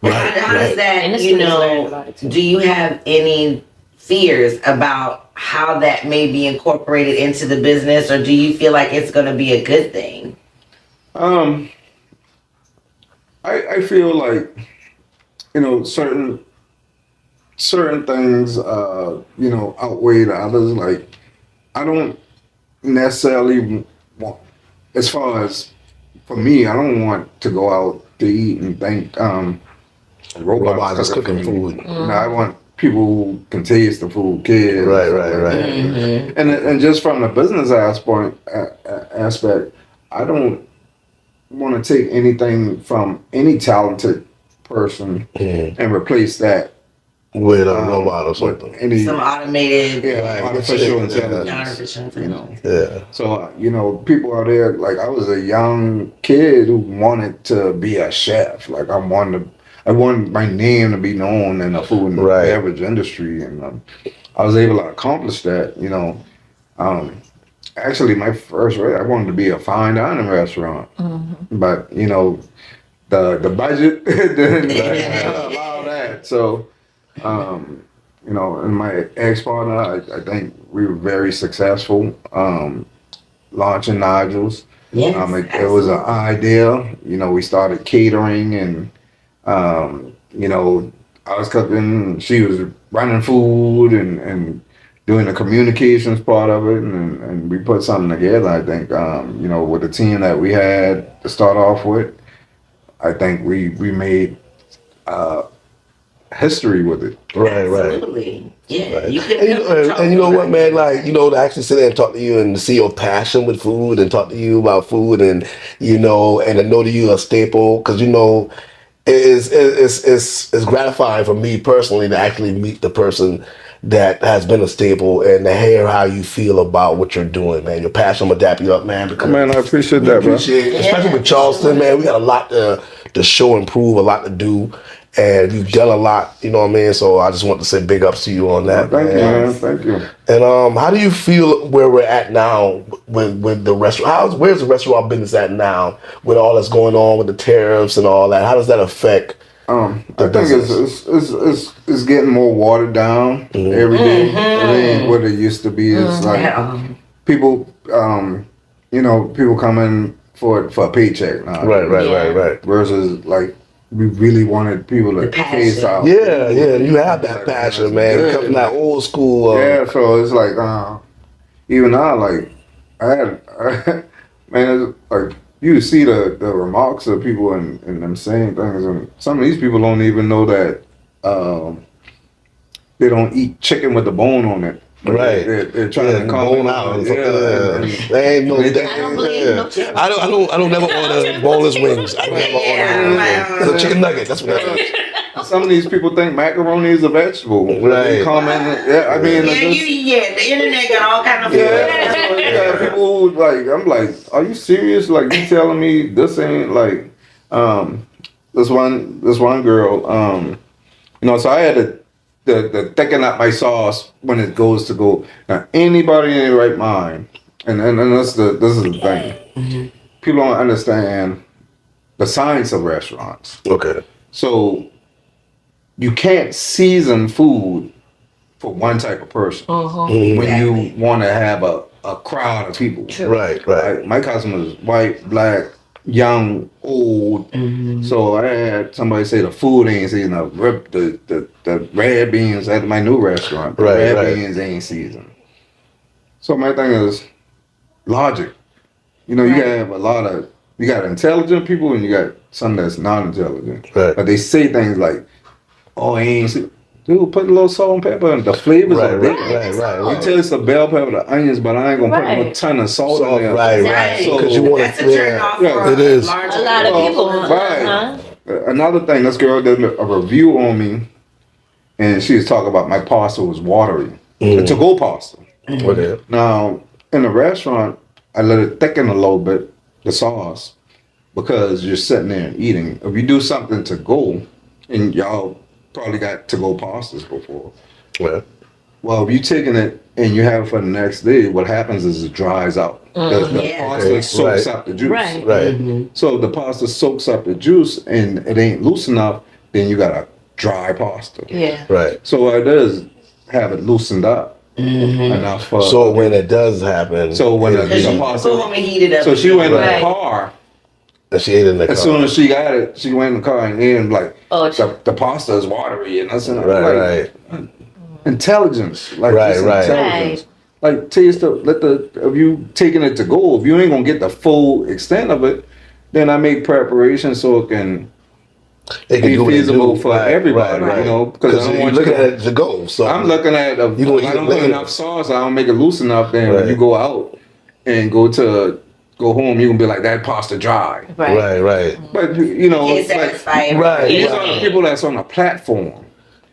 does And that, the you students learn know, about it too. do you have any fears about how that may be incorporated into the business, or do you feel like it's going to be a good thing? I feel like, you know, certain things, you know, outweigh the others. Like, I don't necessarily want, as far as for me, I don't want to go out to eat and think robots is cooking cooking for me. food. You know, I want people who can taste the food, kids. Right, stuff right, like right. that. Mm-hmm. And just from the business aspect, I don't want to take anything from any talented person and replace that With a robot or with something. any Some automated, artificial Yeah. intelligence. artificial You know. intelligence. Yeah. So, you know, people out there, like, I was a young kid who wanted to be a chef. Like, I wanted my name to be known in the food and Right. beverage industry, and I was able to accomplish that. You know, actually, my first I wanted to be a fine dining restaurant, but you know, the budget didn't allow that. So, you know, and my ex-partner, I think we were very successful launching Nigels. Yes, It was an idea. You know, we started catering, and you know, I was cooking, she was running food and doing the communications part of it, and we put something together. I think, you know, with the team that we had to start off with, I think we made history with it. Right, right. Absolutely. Yeah. Right. You could And you know what, man? Like, you know, to actually sit there and talk to you and see your passion with food and talk to you about food, and you know, and to know that you're a staple, because you know, it's gratifying for me personally to actually meet the person that has been a staple and to hear how you feel about what you're doing, man. Your passion, I'm gonna dap you up, man. Because Man, I appreciate we that, bro. appreciate, especially with Charleston, man. We got a lot to show and prove, a lot to do, and you've done a lot. You know what I mean? So I just want to say big ups to you on that, Thank you, man. Thank you. And how do you feel where we're at now with the restaurant? Where's the restaurant business at now with all that's going on with the tariffs and all that? How does that affect? I think it's getting more watered down every day. It ain't what it used to be. It's like people, you know, people come in for a paycheck now. Right. Versus like we really wanted people to taste out. Yeah, you have that passion, man. Yeah. Come from that old school. Yeah, so it's like even now, like I had, man, it's like you see the remarks of people and them saying things, and some of these people don't even know that they don't eat chicken with the bone on it. Right. They're trying to call bone out. They ain't no. I don't believe no chicken. I don't never order boneless wings. I don't never order. It's a chicken nugget. That's what that is. Some of these people think macaroni is a vegetable. Right. They comment, I mean, the internet got all kind of you got people who like, I'm like, are you serious? Like, you telling me this ain't like, this one girl, you know, so I had to thicken up my sauce when it goes to go. Now, anybody in their right mind, and this is the thing, people don't understand the science of restaurants. Okay. So you can't season food for one type of person when you want to have a crowd of people. Right. Like, my customers, white, black, young, old. So I had somebody say the food ain't seasoned. The red beans at my new restaurant, the red beans ain't seasoned. So my thing is logic. You know, you have you got intelligent people and you got some that's non-intelligent. Right. But they say things like, oh, he ain't see. Dude, put a little salt and pepper and the flavors are different. Right. You taste the bell pepper, the onions, but I ain't gonna put a ton of salt in there. Right. So, Because you want That's a turn off for it is. A lot of people. Right. Another thing, this girl did a review on me, and she was talking about my pasta was watery. It's a go pasta. Okay. Now, in the restaurant, I let it thicken a little bit, the sauce, because you're sitting there and eating. If you do something to go, and y'all probably got to-go pastas before. Yeah. Well, if you're taking it and you have it for the next day, what happens is it dries out. The Yeah. pasta soaks Right. up the juice. Right. Right. So if the pasta soaks up the juice and it ain't loose enough, then you got a dry pasta. Yeah. Right. So what it does, have it loosened up enough for. So when it does happen, So when the Because you pasta. go home and heat it up. So she went in Right. the car. and she ate it in the car. As soon as she got it, she went in the car and then like Oh, the pasta is watery and that's Right, like, intelligence. Like Right, just right. intelligence. Like taste if you taking it to go, if you ain't gonna get the full extent of it, then I make preparations so it can it be do what it feasible do. for everybody, you know, because I don't you're want looking you at it to go. So I'm looking at You gonna if eat I don't it put later. enough sauce, I don't make it loose enough, then when Right. you go out and go home, you're gonna be like that pasta dry. Right. Right. But you know, Can't it's like satisfy everybody. Right. these are the people that's on a platform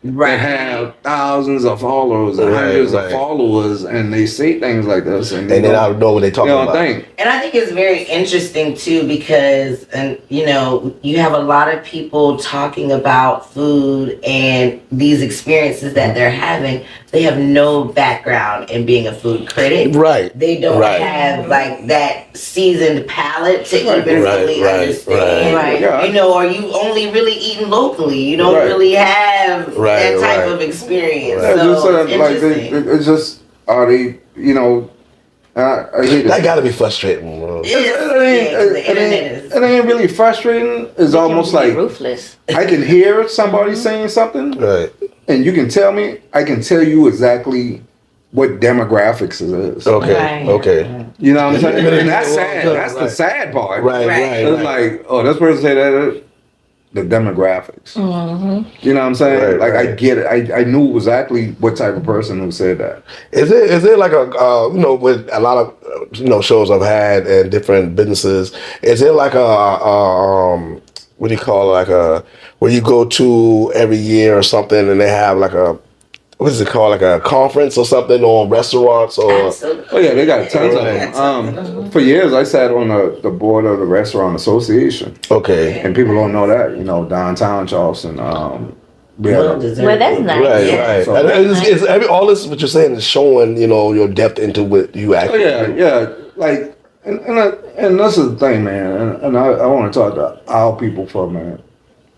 that Right. have thousands of followers and Right, hundreds right. of followers, and they say things like this, and they And then I don't, don't know what they they talking don't about. think. And I think it's very interesting too because, and you know, you have a lot of people talking about food and these experiences that they're having. They have no background in being a food critic. Right. They don't Right. have like that seasoned palate to even Right, fully right, understand. right. Yeah. You know, or you only really eating locally. You don't Right. really have Right, that type right. of experience. Right. Yeah, So just it's like interesting. it's just are they, you know, I hate That it. got to be frustrating, bro. It is. Yeah, 'cause the internet is. It ain't really frustrating. It's almost Can be like ruthless. I can hear somebody saying something, Right. and you can tell me. I can tell you exactly what demographics it is. Okay. Right. Okay. You know what I'm saying? And that's sad. That's the Right. sad part. Right. Right. Right. It's Right. like, oh, this person said that. The demographics. You know what I'm saying? Right, like I right. get it. I knew exactly what type of person who said that. Is there like a you know, with a lot of you know shows I've had and different businesses, is there like what do you call it, like a where you go to every year or something and they have like a what is it called, like a conference or something on restaurants or Absolutely. Oh yeah, they got tons Right. of them. For years, I sat on the board of the Restaurant Association, okay. and people don't know that. You know, downtown Charleston. We had Well a, deserved. Well, that's nice. Right, Yeah. right. So- And all this what you're saying is showing, you know, your depth into what you oh actually yeah, do. yeah. Like, and this is the thing, man. And I want to talk to our people for a minute.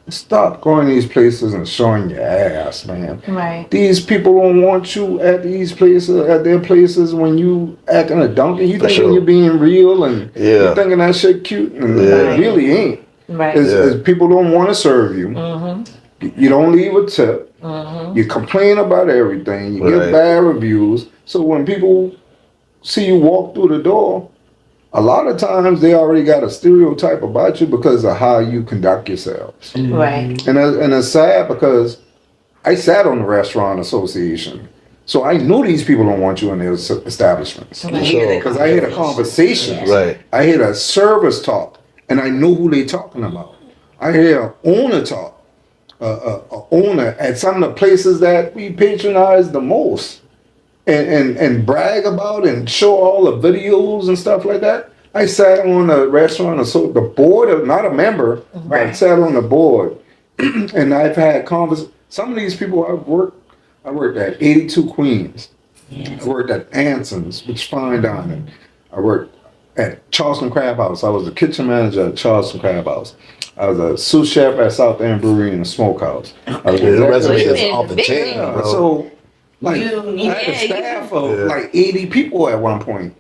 Stop going to these places and showing your ass, man. Right. These people don't want you at these places, at their places, when you acting a donkey. You For thinking sure. you're being real and Yeah. you thinking that shit cute, and Yeah. it really ain't. Right. Is people don't want to serve you. You don't leave a tip. You complain about everything. You Right. get bad reviews. So when people see you walk through the door, a lot of times they already got a stereotype about you because of how you conduct yourselves. Right. And it's sad because I sat on the Restaurant Association. So I know these people don't want you in their establishments. You hear the Because I hear the conversations. Right. I hear the service talk. And I know who they talking about. I hear an owner talk. A owner at some of the places that we patronize the most. And brag about and show all the videos and stuff like that. I sat on the restaurant, so the board, not a member, but I sat on the board, and I've had some of these people I worked at 82 Queens. I worked at Anson's, which is fine dining. I worked at Charleston Crab House. I was the kitchen manager at Charleston Crab House. I was a sous chef at South End Brewery and the Smokehouse. I was The resume you is been off the big. chain, yeah, bro. so like You- I had a yeah, you- staff of Yeah. like 80 people at one point.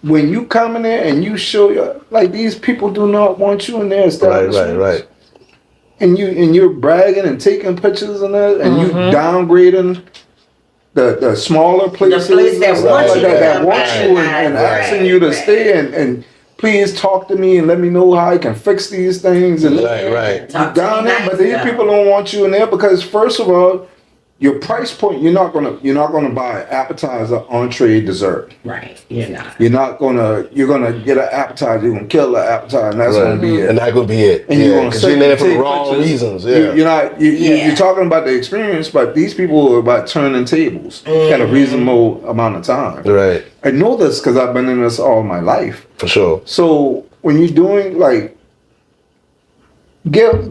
When you come in there and you show your like these people do not want you in their Right, establishment, right. and you're bragging and taking pictures and that, and you downgrading the smaller places, place that and stuff wants like you to that come want back. you and Right, asking you to right. stay and please talk to me and let me know how I can fix these things and Right. Talk to down me there, nice but these though. people don't want you in there because first of all, your price point you're not gonna buy appetizer, entree, dessert. Right. You're not. You're gonna get an appetizer, you're gonna kill the appetizer, and that's Right. gonna be it. And that could be it. And yeah, you're gonna because sit you're in there and for the take wrong pictures. reasons. Yeah. Yeah. You're talking about the experience, but these people are about turning tables at a reasonable amount of time. Right. I know this because I've been in this all my life. For sure. So when you're doing like give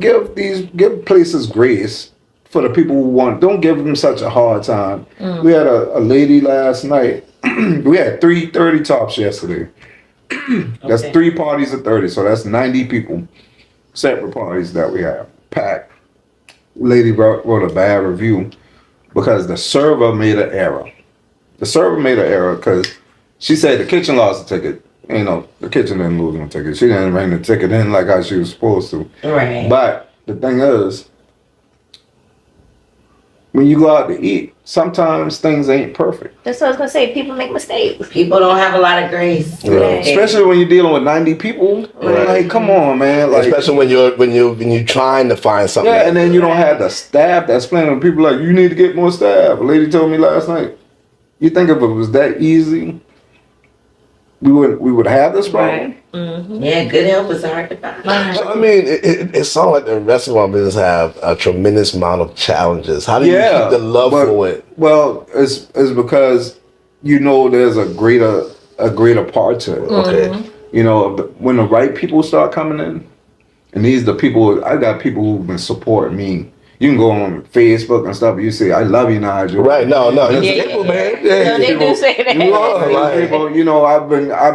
places grace for the people who want, don't give them such a hard time. We had a lady last night. We had 330 tops yesterday. That's 3 parties of 30, so that's 90 people. Separate parties that we have. Packed. Lady wrote a bad review because the server made an error. The server made an error because she said the kitchen lost the ticket. You know, the kitchen didn't lose no ticket. She didn't bring the ticket in like how she was supposed to. Right. But the thing is, when you go out to eat, sometimes things ain't perfect. That's what I was gonna say. People make mistakes. People don't have a lot of grace. Right. Especially when you're dealing with 90 people. Right. Like, come on, man. Like, Especially when you're trying to find something. yeah, and then you don't have the staff that's planning. People like, you need to get more staff. A lady told me last night, you think if it was that easy, we would have this problem? Yeah, good help is hard to find. So, I mean, it sounds like the restaurant business have a tremendous amount of challenges. How do you keep the love for it? Well, it's because you know there's a greater part to it. Okay. You know, when the right people start coming in, and these the people, I got people who've been supporting me. You can go on Facebook and stuff. You say, "I love you, Nigel." Right? No. Yeah, People, yeah. man. No, they do say that. You are, Right. people, you know, I've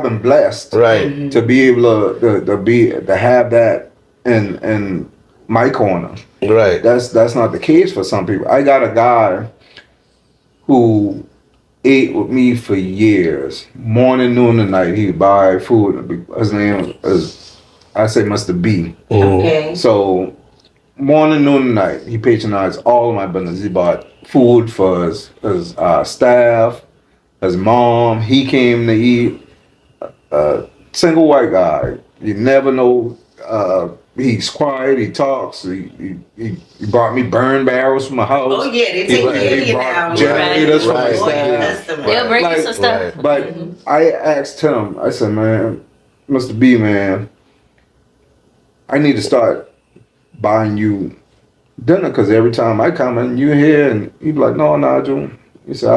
been blessed, Right. to be able to have that in my corner. Right. That's not the case for some people. I got a guy who ate with me for years, morning, noon, and night. He'd buy food. His name is, I say, Mr. B. Okay. So morning, noon, and night, he patronized all of my business. He bought food for his staff, his mom. He came to eat. Single white guy. You never know. He's quiet. He talks. He brought me burn barrels from my house. Oh yeah, they take care of you now. Generators from my Right. staff. They'll bring you Like, some stuff. But I asked him. I said, "Man, Mr. B, man, I need to start buying you dinner because every time I come in, you here." And he be like, "No, Nigel." He said,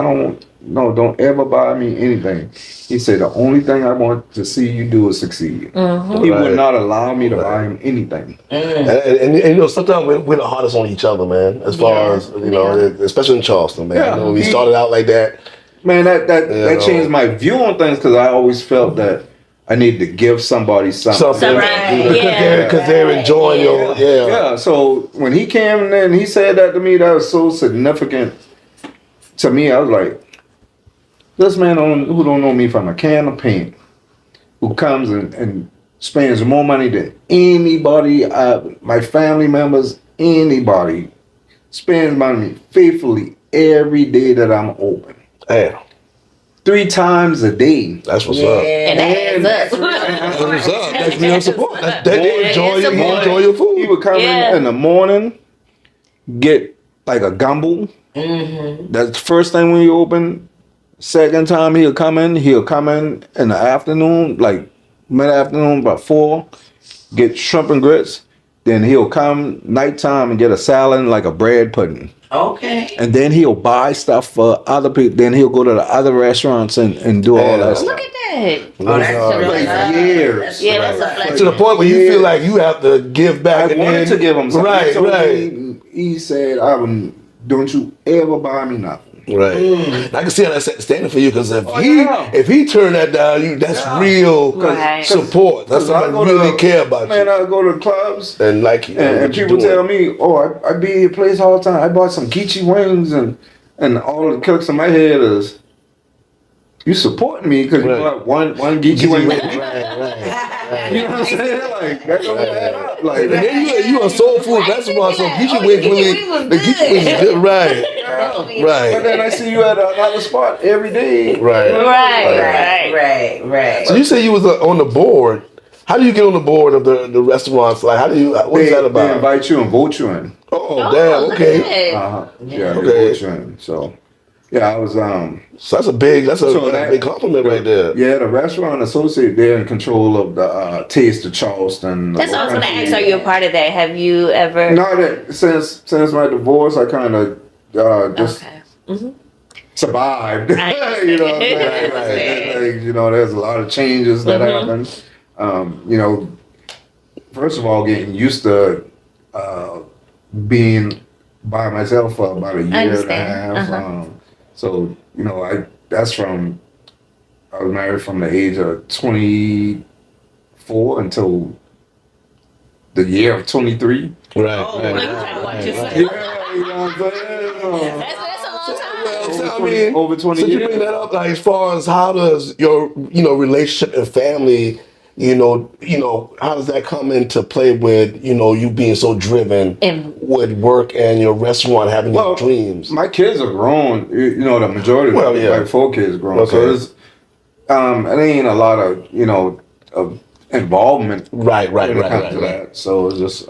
don't ever buy me anything." He said, "The only thing I want to see you do is succeed." He Right. would not allow me to buy him anything. And you know, sometimes we're the hardest on each other, man. As far as you know, especially in Charleston, man. Yeah. You know, we started out like that. Man, that know. changed my view on things because I always felt that I need to give somebody something. Right. Because they're enjoying your Yeah, so when he came in and he said that to me, that was so significant to me. I was like, this man who don't know me from a can of paint, who comes and spends more money than anybody, my family members, anybody, spends money faithfully every day that I'm open. Damn, 3 times a day. that's what's Yeah. up. And that adds up. That's what's up. That's real support. They Yeah, enjoy it's you. support. Enjoy your He food. would come Yeah. in the morning, get like a gumbo. That's the first thing when you open. Second time he'll come in in the afternoon, like mid-afternoon, about 4, get shrimp and grits. Then he'll come nighttime and get a salad and like a bread pudding. Okay. And then he'll buy stuff for other people. Then he'll go to the other restaurants and do all that stuff. Look at that. Oh, that's really Like years. Yeah, that's a blessing. To the point where you feel like you have to give back. I and wanted then, to give him something. Right, He told right. me- He said, "Don't you ever buy me nothing." Right. I can see how that's standing for you because yeah. if he turned that down, that's real Right. support. That's I somebody go to really care about Man, you. I go to clubs And like you. and people tell me, "Oh, I be at your place all the time. I bought some Geechee wings," and all the clicks in my head is, "You supporting me because Right. you bought one Geechee wing." Right. You know what I'm saying? Like that don't add up. Like And then you a soul food restaurant, so Geechee wings really, Geechee wings the Geechee wings is good, right? but Right. then I see you at another spot every day. Right. Right. So you say you was on the board. How do you get on the board of the restaurants? Like, how do you? What is that They about? invite you and vote you in. Oh, damn. Okay. Yeah, they Okay. vote you in. So yeah, I was So that's a big So that- big compliment right there. Yeah, the restaurant associate, they're in control of the taste of Charleston. That's what I was going to ask. Are you a part of that? Have you ever? Not that since my divorce, I kind of just Okay. survived. I You know what I'm saying? Like, you know, there's a lot of changes that happen. You know, first of all, getting used to being by myself for about a year and a understand. half. So that's from I was married from the age of 24 until the year of 23. Right. Oh, right, wow. You trying to watch yourself. Yeah, you know what I'm saying? That's a long time. Well, so, Over 20 over 20 since you years. bring that up, like as far as how does your relationship and family, how does that come into play with you being so driven And- with work and your restaurant having your dreams? My kids are grown. The majority of Well, yeah. my 4 kids grown. Okay. So it's it ain't a lot of of involvement. Right. When it comes to that. So it's just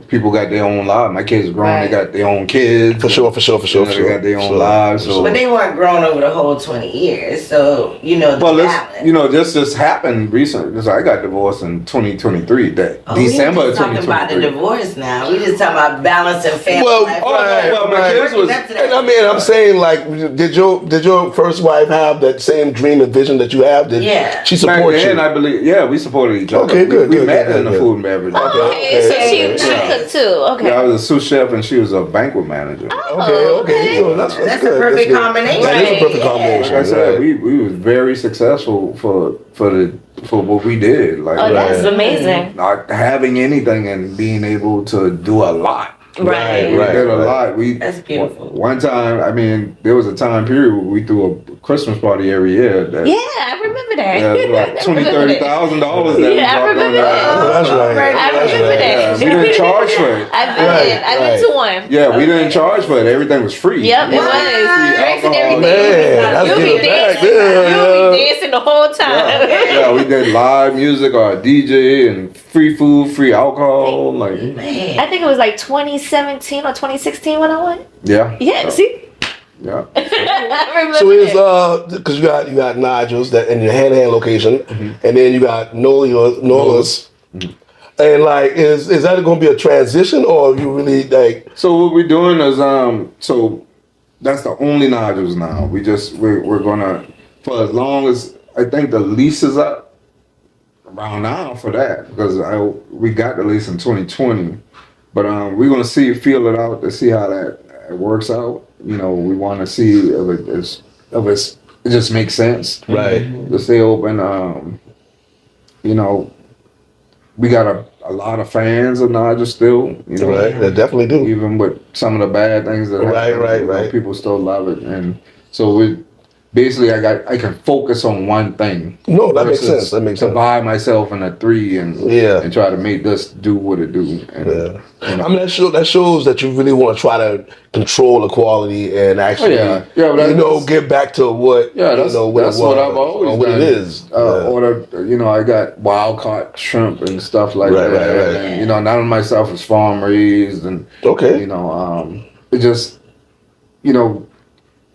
people got their own lives. My kids are grown. Right. They got their own kids. For sure. They got their own lives. So But they weren't grown over the whole 20 years, so the balance. this happened recently. Because I got divorced in 2023. Oh, December we of just talking about the 2023. divorce now. We just talking about balancing family Well, life. my kids was. And I mean, I'm saying, like, did your first wife have that same dream and vision that you have? Did Yeah. she Back support then, you? I believe, we supported each other. Okay, good, We good, met good, in the good. food and beverage. Okay, so she cooked too. Okay. I was a sous chef and she was a banquet manager. Okay. So that's That's good. a perfect good. combination. That is a perfect Yeah. combination. Like I said, right. we was very successful for what we did. Like Oh, that's Right. amazing. not having anything and being able to do a lot. Right. We did a right. lot. That's beautiful. One time, I mean, there was a time period where we threw a Christmas party every year. That, Yeah, I remember that. Yeah, it was like $20,000-$30,000 that we Yeah, I dropped remember on that. Oh, that's right. I That's remember right. that. Yeah, we didn't charge for it. I've been Right, I've been to one. Yeah, we didn't charge for it. Everything was free. Yep, it Wow. was. Drinks and alcohol. everything. Man, that's You'll be getting back. dancing. You'll be Yeah. dancing the whole time. Yeah, we did live music or a DJ and free food, free alcohol. Like, Man. I think it was like 2017 or 2016 when I went. yeah. Yeah, see? Yeah. I remember So it's that. because you got Nigels that in your hand location, and then you got Nolas. And like, is that going to be a transition, or you really like? So what we're doing is so that's the only Nigels now. We're gonna, for as long as I think the lease is up around now for that, because we got the lease in 2020, but we're gonna feel it out to see how that works out. We want to see if it just makes sense Right. to stay open. We got a lot of fans of Nigel still. Right. They definitely do. Even with some of the bad things that happen, Right. people still love it, and so I can focus on one thing. No, that makes versus sense. That makes sense. Divide myself in a 3 and Yeah. try to make this do what it do. And, Yeah. I mean, that shows that you really want to try to control the quality and actually, but that's- get back to what that's what I've always or what done. it is. Order, I got wild caught shrimp and stuff like Right, that. right. And, none of my stuff is farm raised, and Okay. it just,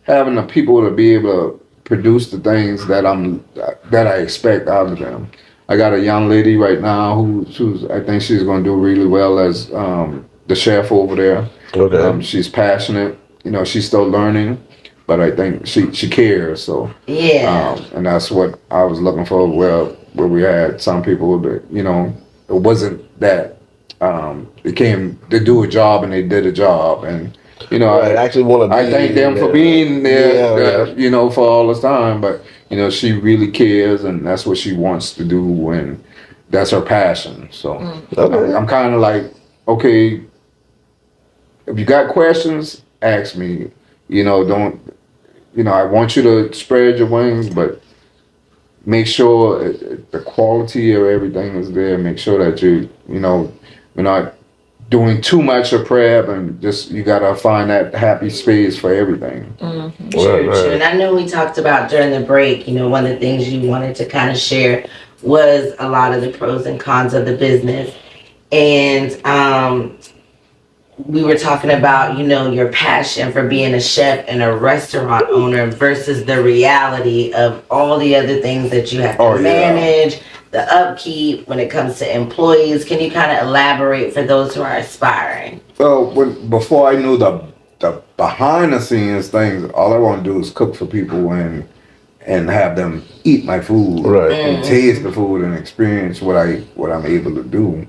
having the people to be able to produce the things that I expect out of them. I got a young lady right now who's I think she's going to do really well as the chef over there. Okay. She's passionate. She's still learning, but I think she cares. So Yeah. and that's what I was looking for. Where we had some people that it wasn't that they came to do a job and they did a job, and I actually want to. I thank them for being there, for all this time. But she really cares, and that's what she wants to do, and that's her passion. So Okay. I'm kind of like, okay, if you got questions, ask me. Don't. I want you to spread your wings, but make sure the quality of everything is there. Make sure that we're not doing too much of prep, and just you gotta find that happy space for everything. True. And I know we talked about during the break, one of the things you wanted to kind of share was a lot of the pros and cons of the business. And we were talking about, your passion for being a chef and a restaurant owner versus the reality of all the other things that you have to manage, the upkeep when it comes to employees. Can you kind of elaborate for those who are aspiring? Well, before I knew the behind the scenes things, all I want to do is cook for people and have them eat my food, Right. and taste the food and experience what I'm able to do.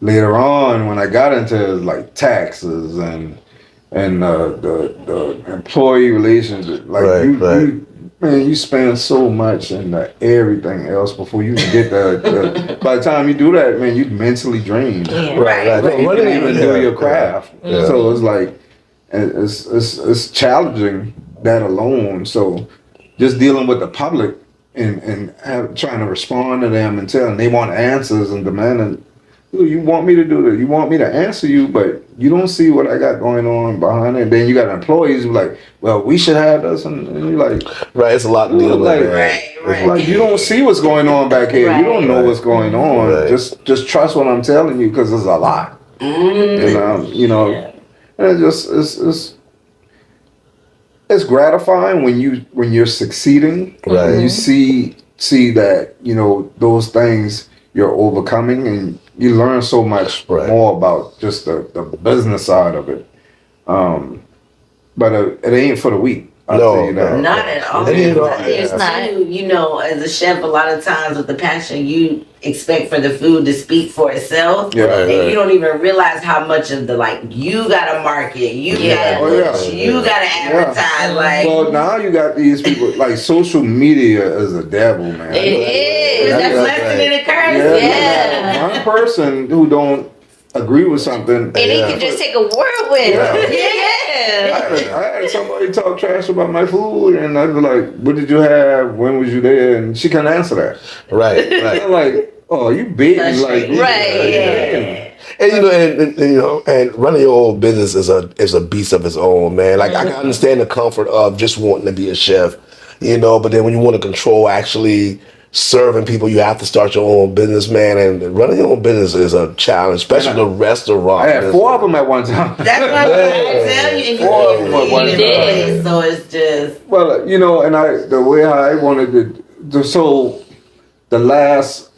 later on, when I got into like taxes and the employee relations, like you man, you spend so much into everything else before you can get the by the time you do that, man, you mentally drained. Yeah. Right. Like, you can't even do your craft. Yeah. So it's like it's challenging that alone. So just dealing with the public and trying to respond to them and telling they want answers and demanding, you want me to do this, you want me to answer you, but you don't see what I got going on behind it. Then you got employees who like, well, we should have this, and you're like, right, it's a lot to deal with. Like, Right. like you don't see what's going on back here. You don't know what's going on. Right. Just trust what I'm telling you, because there's a lot. And and it's gratifying when you're succeeding. Right. And you see that those things you're overcoming, and you learn so much more about just the business side of it. But it ain't for the weak. I'll tell you that. Not at all. It's not. As a chef, a lot of times with the passion, you expect for the food to speak for itself. Yeah. And you don't even realize how much of the, you gotta market, you gotta push, you gotta advertise. Well, now you got these people, like social media is a devil, man. It is. That's blessing and a curse. Yeah. One person who don't agree with something, And he can just take a word with. I had somebody talk trash about my food, and I was like, "What did you have? When was you there?" And she couldn't answer that. Right. I'm like, "Oh, you big like And running your own business is a beast of its own, man. Like I can understand the comfort of just wanting to be a chef, but then when you want to control actually serving people, you have to start your own business, man. And running your own business is a challenge, especially the restaurant. I had 4 of them at one time. That's what I'm tell you. And you did. So it's just Well, and the way I wanted to so the last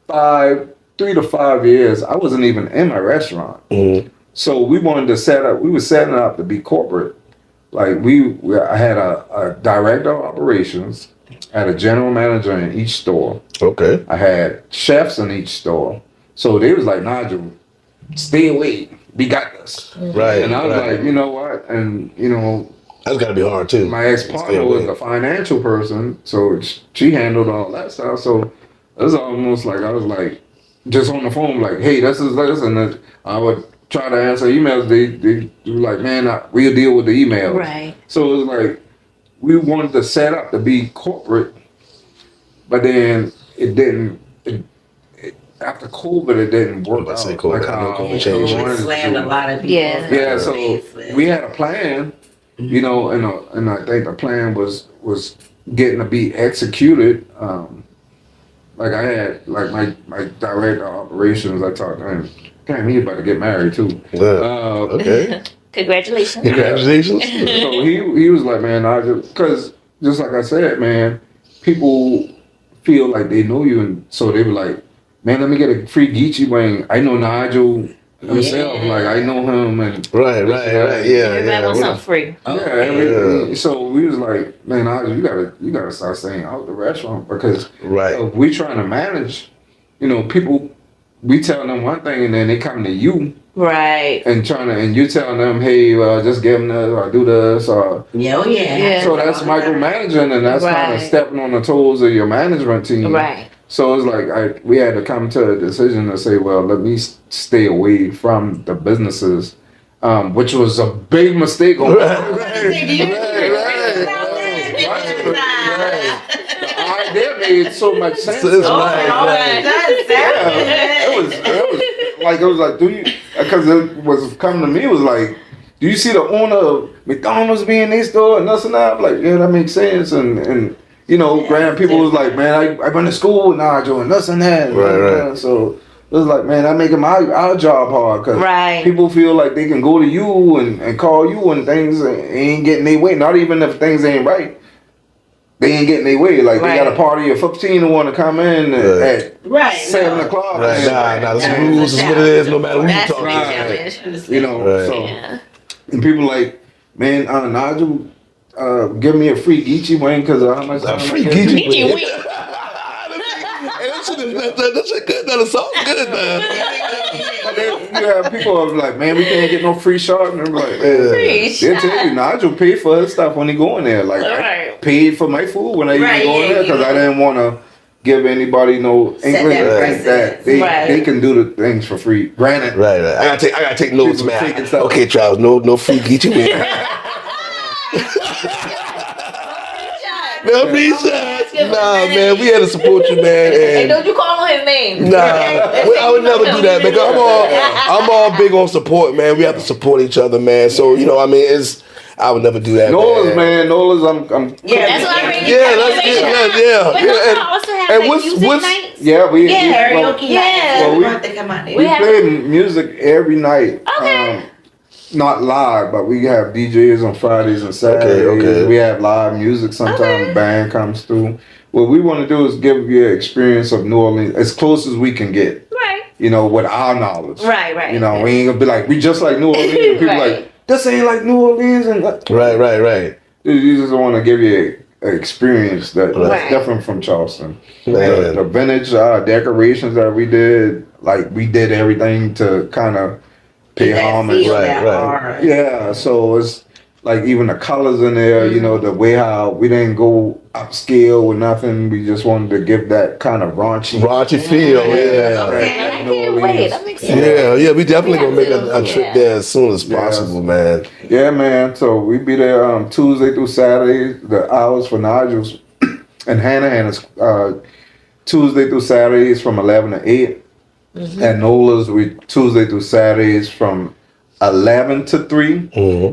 3 to 5 years, I wasn't even in my restaurant. Mm-hmm. So we wanted to we were setting up to be corporate. Like I had a director of operations, I had a general manager in each store. Okay. I had chefs in each store. So they was like, Nigel, stay away. We got this. Right. And I was like, you know what? And, that's got to be hard too. my ex-partner was the financial person. So she handled all that stuff. So it was almost like I was like, just on the phone, like, hey, this is this. And then I would try to answer emails. They were like, man, we'll deal with the emails. Right. So it was like, we wanted to set up to be corporate, but then it didn't. After COVID, it didn't work out. COVID, COVID changed. it slammed a lot of people. Yeah, so we had a plan, and I think the plan was getting to be executed. Like I had my director of operations. I talked to him. Damn, he about to get married too. Okay. Congratulations. Congratulations. So he was like, man, because just like I said, man, people feel like they know you, and so they were like, man, let me get a free Geechee wing. I know Nigel himself, like I know him, and Right, yeah. Everybody wants something free. So we was like, man, Nigel, you gotta start staying out the restaurant, because if we trying to manage, people, we tell them one thing and then they come to you. Right. And you telling them, hey, just give them this or do this or So that's micromanaging, and that's kind of stepping on the toes of your management team. Right. So it's like we had to come to a decision to say, well, let me stay away from the businesses, which was a big mistake. The idea made so much sense. It was like, do you? Because it was coming to me, it was like, do you see the owner of McDonald's being next door and this and that? I'm like, yeah, that makes sense. And grand people was like, man, I went to school with Nigel and this and that. Right. So it was like, man, that making our job hard, because people feel like they can go to you and call you when things ain't getting their way. Not even if things ain't right. They ain't getting their way. Like, they got a party of 15 who want to come in at 7 o'clock. Nah, the rules is what it is, no matter who you talk to. And people like, man, Nigel, give me a free Geechee wing, because how much time? A free Geechee wing. That sounds good, man. You have people are like, man, we can't get no free shot, and I'm like, Free they'll tell you, Nigel paid for his stuff when he going there. Like, I Right. paid for my food when I Right, even going yeah, there because I didn't want to give anybody no Set inkling that that precedent. they can do the things for free. Granted, Right. I gotta take notes, People man. taking stuff. Okay, Charles, no free Geechee weed. No free shots. Nah, man, we had to support you, man. Hey, And don't you call on his name? nah, I would never do that, man. 'Cause I'm all big on support, man. We have to support each other, man. So I mean, I would never do that, Nolas, man, Nolas, I'm Yeah, That's what I bring. Yeah, let's get But yeah. don't you also have and like what's- music what's- nights? yeah, we karaoke Yeah. night. Well, We we- want to come out there. we we have- play music every night. Okay. Not live, but we have DJs on Fridays and Saturdays. Okay. We have live music. Sometimes band comes through. What we want to do is give you an experience of New Orleans as close as we can get. Right. With our knowledge. Right. We ain't gonna be like, we just like New Orleans. And people Right. like, this ain't like New Orleans. And Right. You just want to give you an experience that's Right. different from Charleston. Man. The vintage decorations that we did, like we did everything to kind of pay That homage. feel, Right, that right. aura. Yeah, so it's like even the colors in there, the way how we didn't go upscale with nothing. We just wanted to give that kind of raunchy. Raunchy feel, yeah. Okay, I can't wait. I'm excited. Yeah, we definitely gonna make a trip Yeah. there as soon as Yeah. possible, man. Yeah, man. So we be there Tuesday through Saturday. The hours for Nigels and Hannah is Tuesday through Saturdays from 11 to 8. At Nolas, we Tuesday through Saturdays from 11 to 3,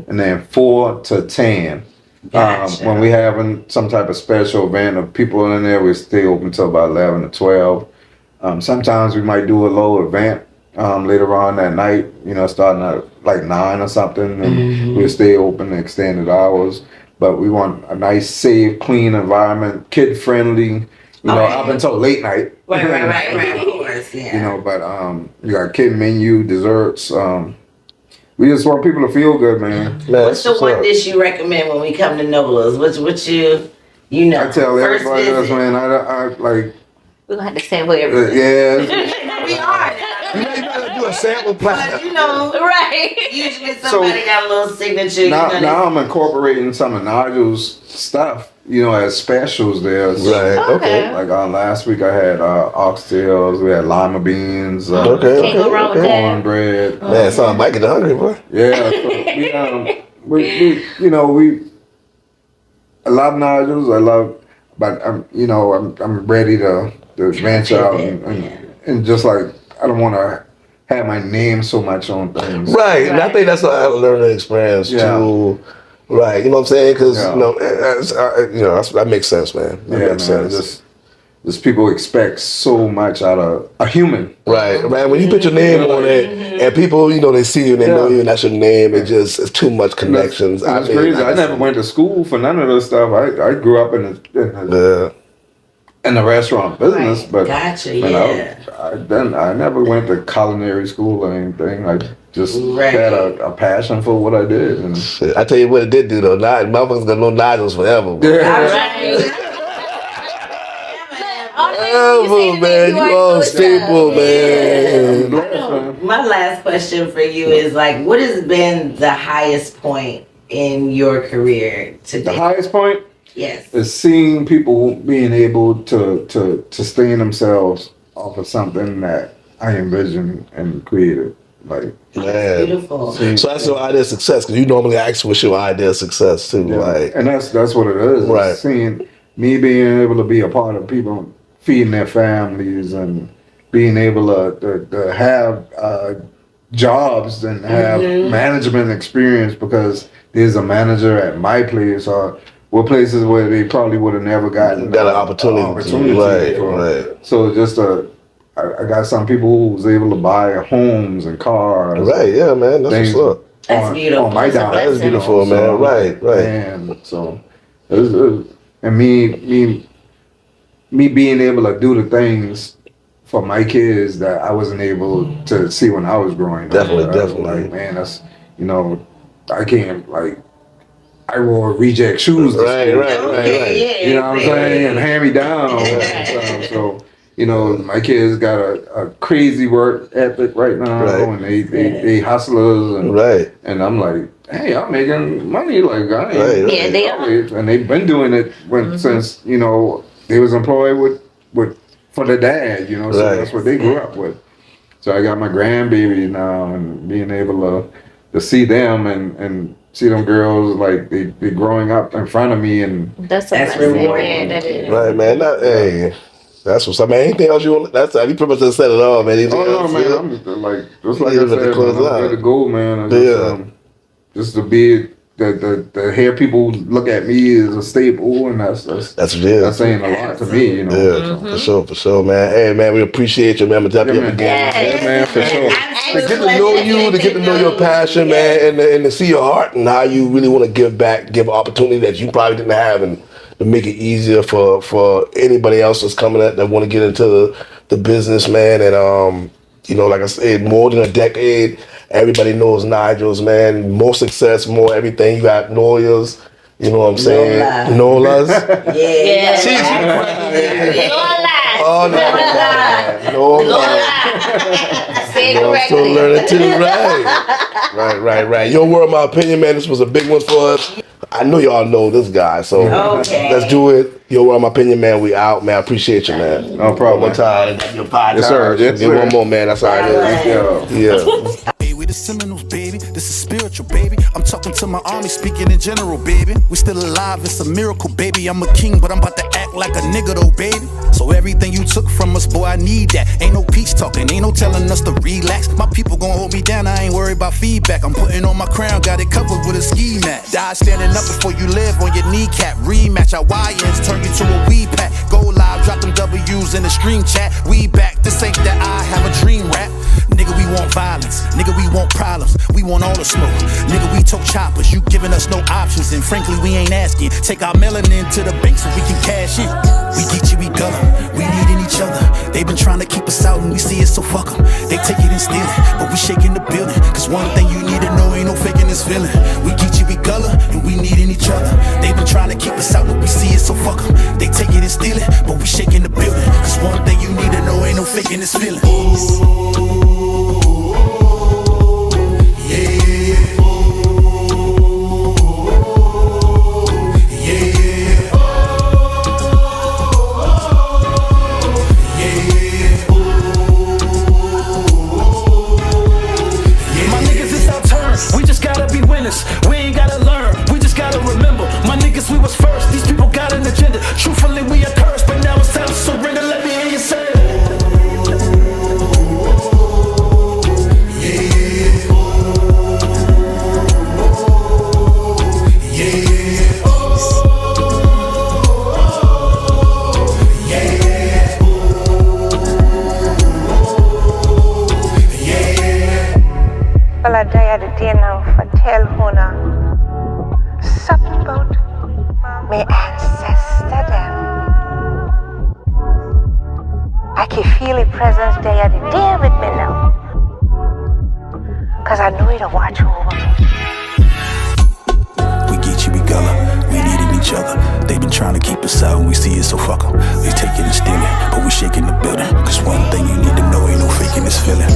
and then 4 to 10. Gotcha. When we having some type of special event of people in there, we stay open till about 11 to 12. Sometimes we might do a little event later on that night, starting at like 9 or something, and we'll stay open extended hours. But we want a nice, safe, clean environment, kid friendly, up until late night. Right. Of course, yeah. But you got kid menu, desserts. We just want people to feel good, man. What's the one dish you recommend when we come to Nolas? What you I tell first everybody else, visit? man. I like, We're gonna have to sample everything. yeah. We are. You gotta do a sample But platter. Right. usually somebody got a little signature. Now I'm incorporating some of Nigel's stuff, as specials there. Right. Okay. Like last week I had oxtails, we had lima beans, Can't go wrong with that. cornbread. Man, so I might get hungry, boy. Yeah, so we I love Nigels. But I'm ready to venture out and just like I don't want to have my name so much on things. Right, and I think that's a learning experience too. Right, you know what I'm saying? Because that makes sense, man. That makes sense. Just people expect so much out of a human. Right. When you put your name on it, and people, they see you and they know you, and that's your name. It's too much connections. It's crazy. I never went to school for none of this stuff. I grew up in the restaurant business, but Gotcha, I never went to culinary school or anything. I just had a passion for what I did. And Shit, I tell you what it did do though. Motherfuckers gonna know Nigels forever. Forever, man. You all staple, man. My last question for you is what has been the highest point in your career today? the highest point Yes. is seeing people being able to sustain themselves off of something that I envisioned and created. Like, Man. Beautiful. So that's your idea of success, because you normally ask what's your idea of success too. Like, and that's what it is. It's Right. seeing me being able to be a part of people feeding their families and being able to have jobs and have management experience, because there's a manager at my place or places where they probably would have never gotten an opportunity. Right. So just I got some people who was able to buy homes and cars. Right, yeah, man. That's Things what's up. That's beautiful. On my That's a dime. That's beautiful, man. Right. And so, and me being able to do the things for my kids that I wasn't able to see when I was growing up. Definitely. Like, man, that's, I can't, I wore reject shoes. to Right. school. You know what I'm saying? And hand me down. So, You know, my kids got a crazy work ethic right now, and they hustlers, and I'm like, hey, I'm making money, like I ain't, yeah, they are, and they've been doing it since they was employed for the dad, so that's what they grew up with. So I got my grandbabies now, and being able to see them and see them girls like they growing up in front of me, and that's rewarding. Right, man. Hey, that's what's up, man. Anything else you want? That's you pretty much just said it all, man. Anything else, man. I'm just like I said, man, I'm ready to go, man. Just to be to hear people look at me as a staple, and that's saying a lot to me, Yeah, for sure, man. Hey, man, we appreciate you, man. I'm gonna yeah, man, for sure. To get to know you, to get to know your passion, man, and to see your heart and how you really want to give back, give opportunity that you probably didn't have, and to make it easier for anybody else that's coming at that want to get into the business, man. And like I said, more than a decade. Everybody knows Nigels, man. More success, more everything. You got lawyers, you know what I'm saying? Nolas. Yeah. Say it correctly. I'm still learning too, right. Your World, My Opinion, man. This was a big one for us. I know y'all know this guy, so let's do it. Your World, My Opinion, man. We out, man. I appreciate you, man. No problem. One time, your podcast. Yes, sir. Get one more, man. That's how it is. Yeah. Hey, we the Seminoles, baby. This is spiritual, baby. I'm talking to my army, speaking in general, baby. We still alive, it's a miracle, baby. I'm a king, but I'm about to act like a nigga, though, baby. So everything you took from us, boy, I need that. Ain't no peace talking, ain't no telling us to relax. My people gon' hold me down, I ain't worried about feedback. I'm putting on my crown, got it covered with a ski mat. Die standing up before you live on your kneecap. Rematch our YNs, turn you to a weed pack. Go live, drop them W's in the stream chat. We back, this ain't that I have a dream rap. Nigga, we want violence. Nigga, we want problems. We want all the smoke. Nigga, we tote choppers. You giving us no options, and frankly, we ain't asking. Take our melanin to the bank so we can cash in. We Geechee, we gullah. We needing each other. They been trying to keep us out, and we see it, so fuck them. They take it and steal it, but we shaking the building. Cause one thing you need to know, ain't no faking this feeling. We Geechee, we gullah, and we needing each other. They been trying to keep us out, but we see it, so fuck them. They take it and steal it, but we shaking the building. Cause one thing you need to know, ain't no faking this feeling. We ain't gotta learn, we just gotta remember. My niggas, we was first, these people got an agenda. Truthfully, we are cursed, but now it's time to surrender. Let me hear you say it. Well, I die at the day now for tell Hona something about my ancestor them. I can feel the presence day at the day with me now. Cause I know it'll watch over me. We Geechee, we gullah, we needing each other. They been trying to keep us out, and we see it, so fuck them. They take it and steal it, but we shaking the building. Cause one thing you need to know, ain't no faking this feeling.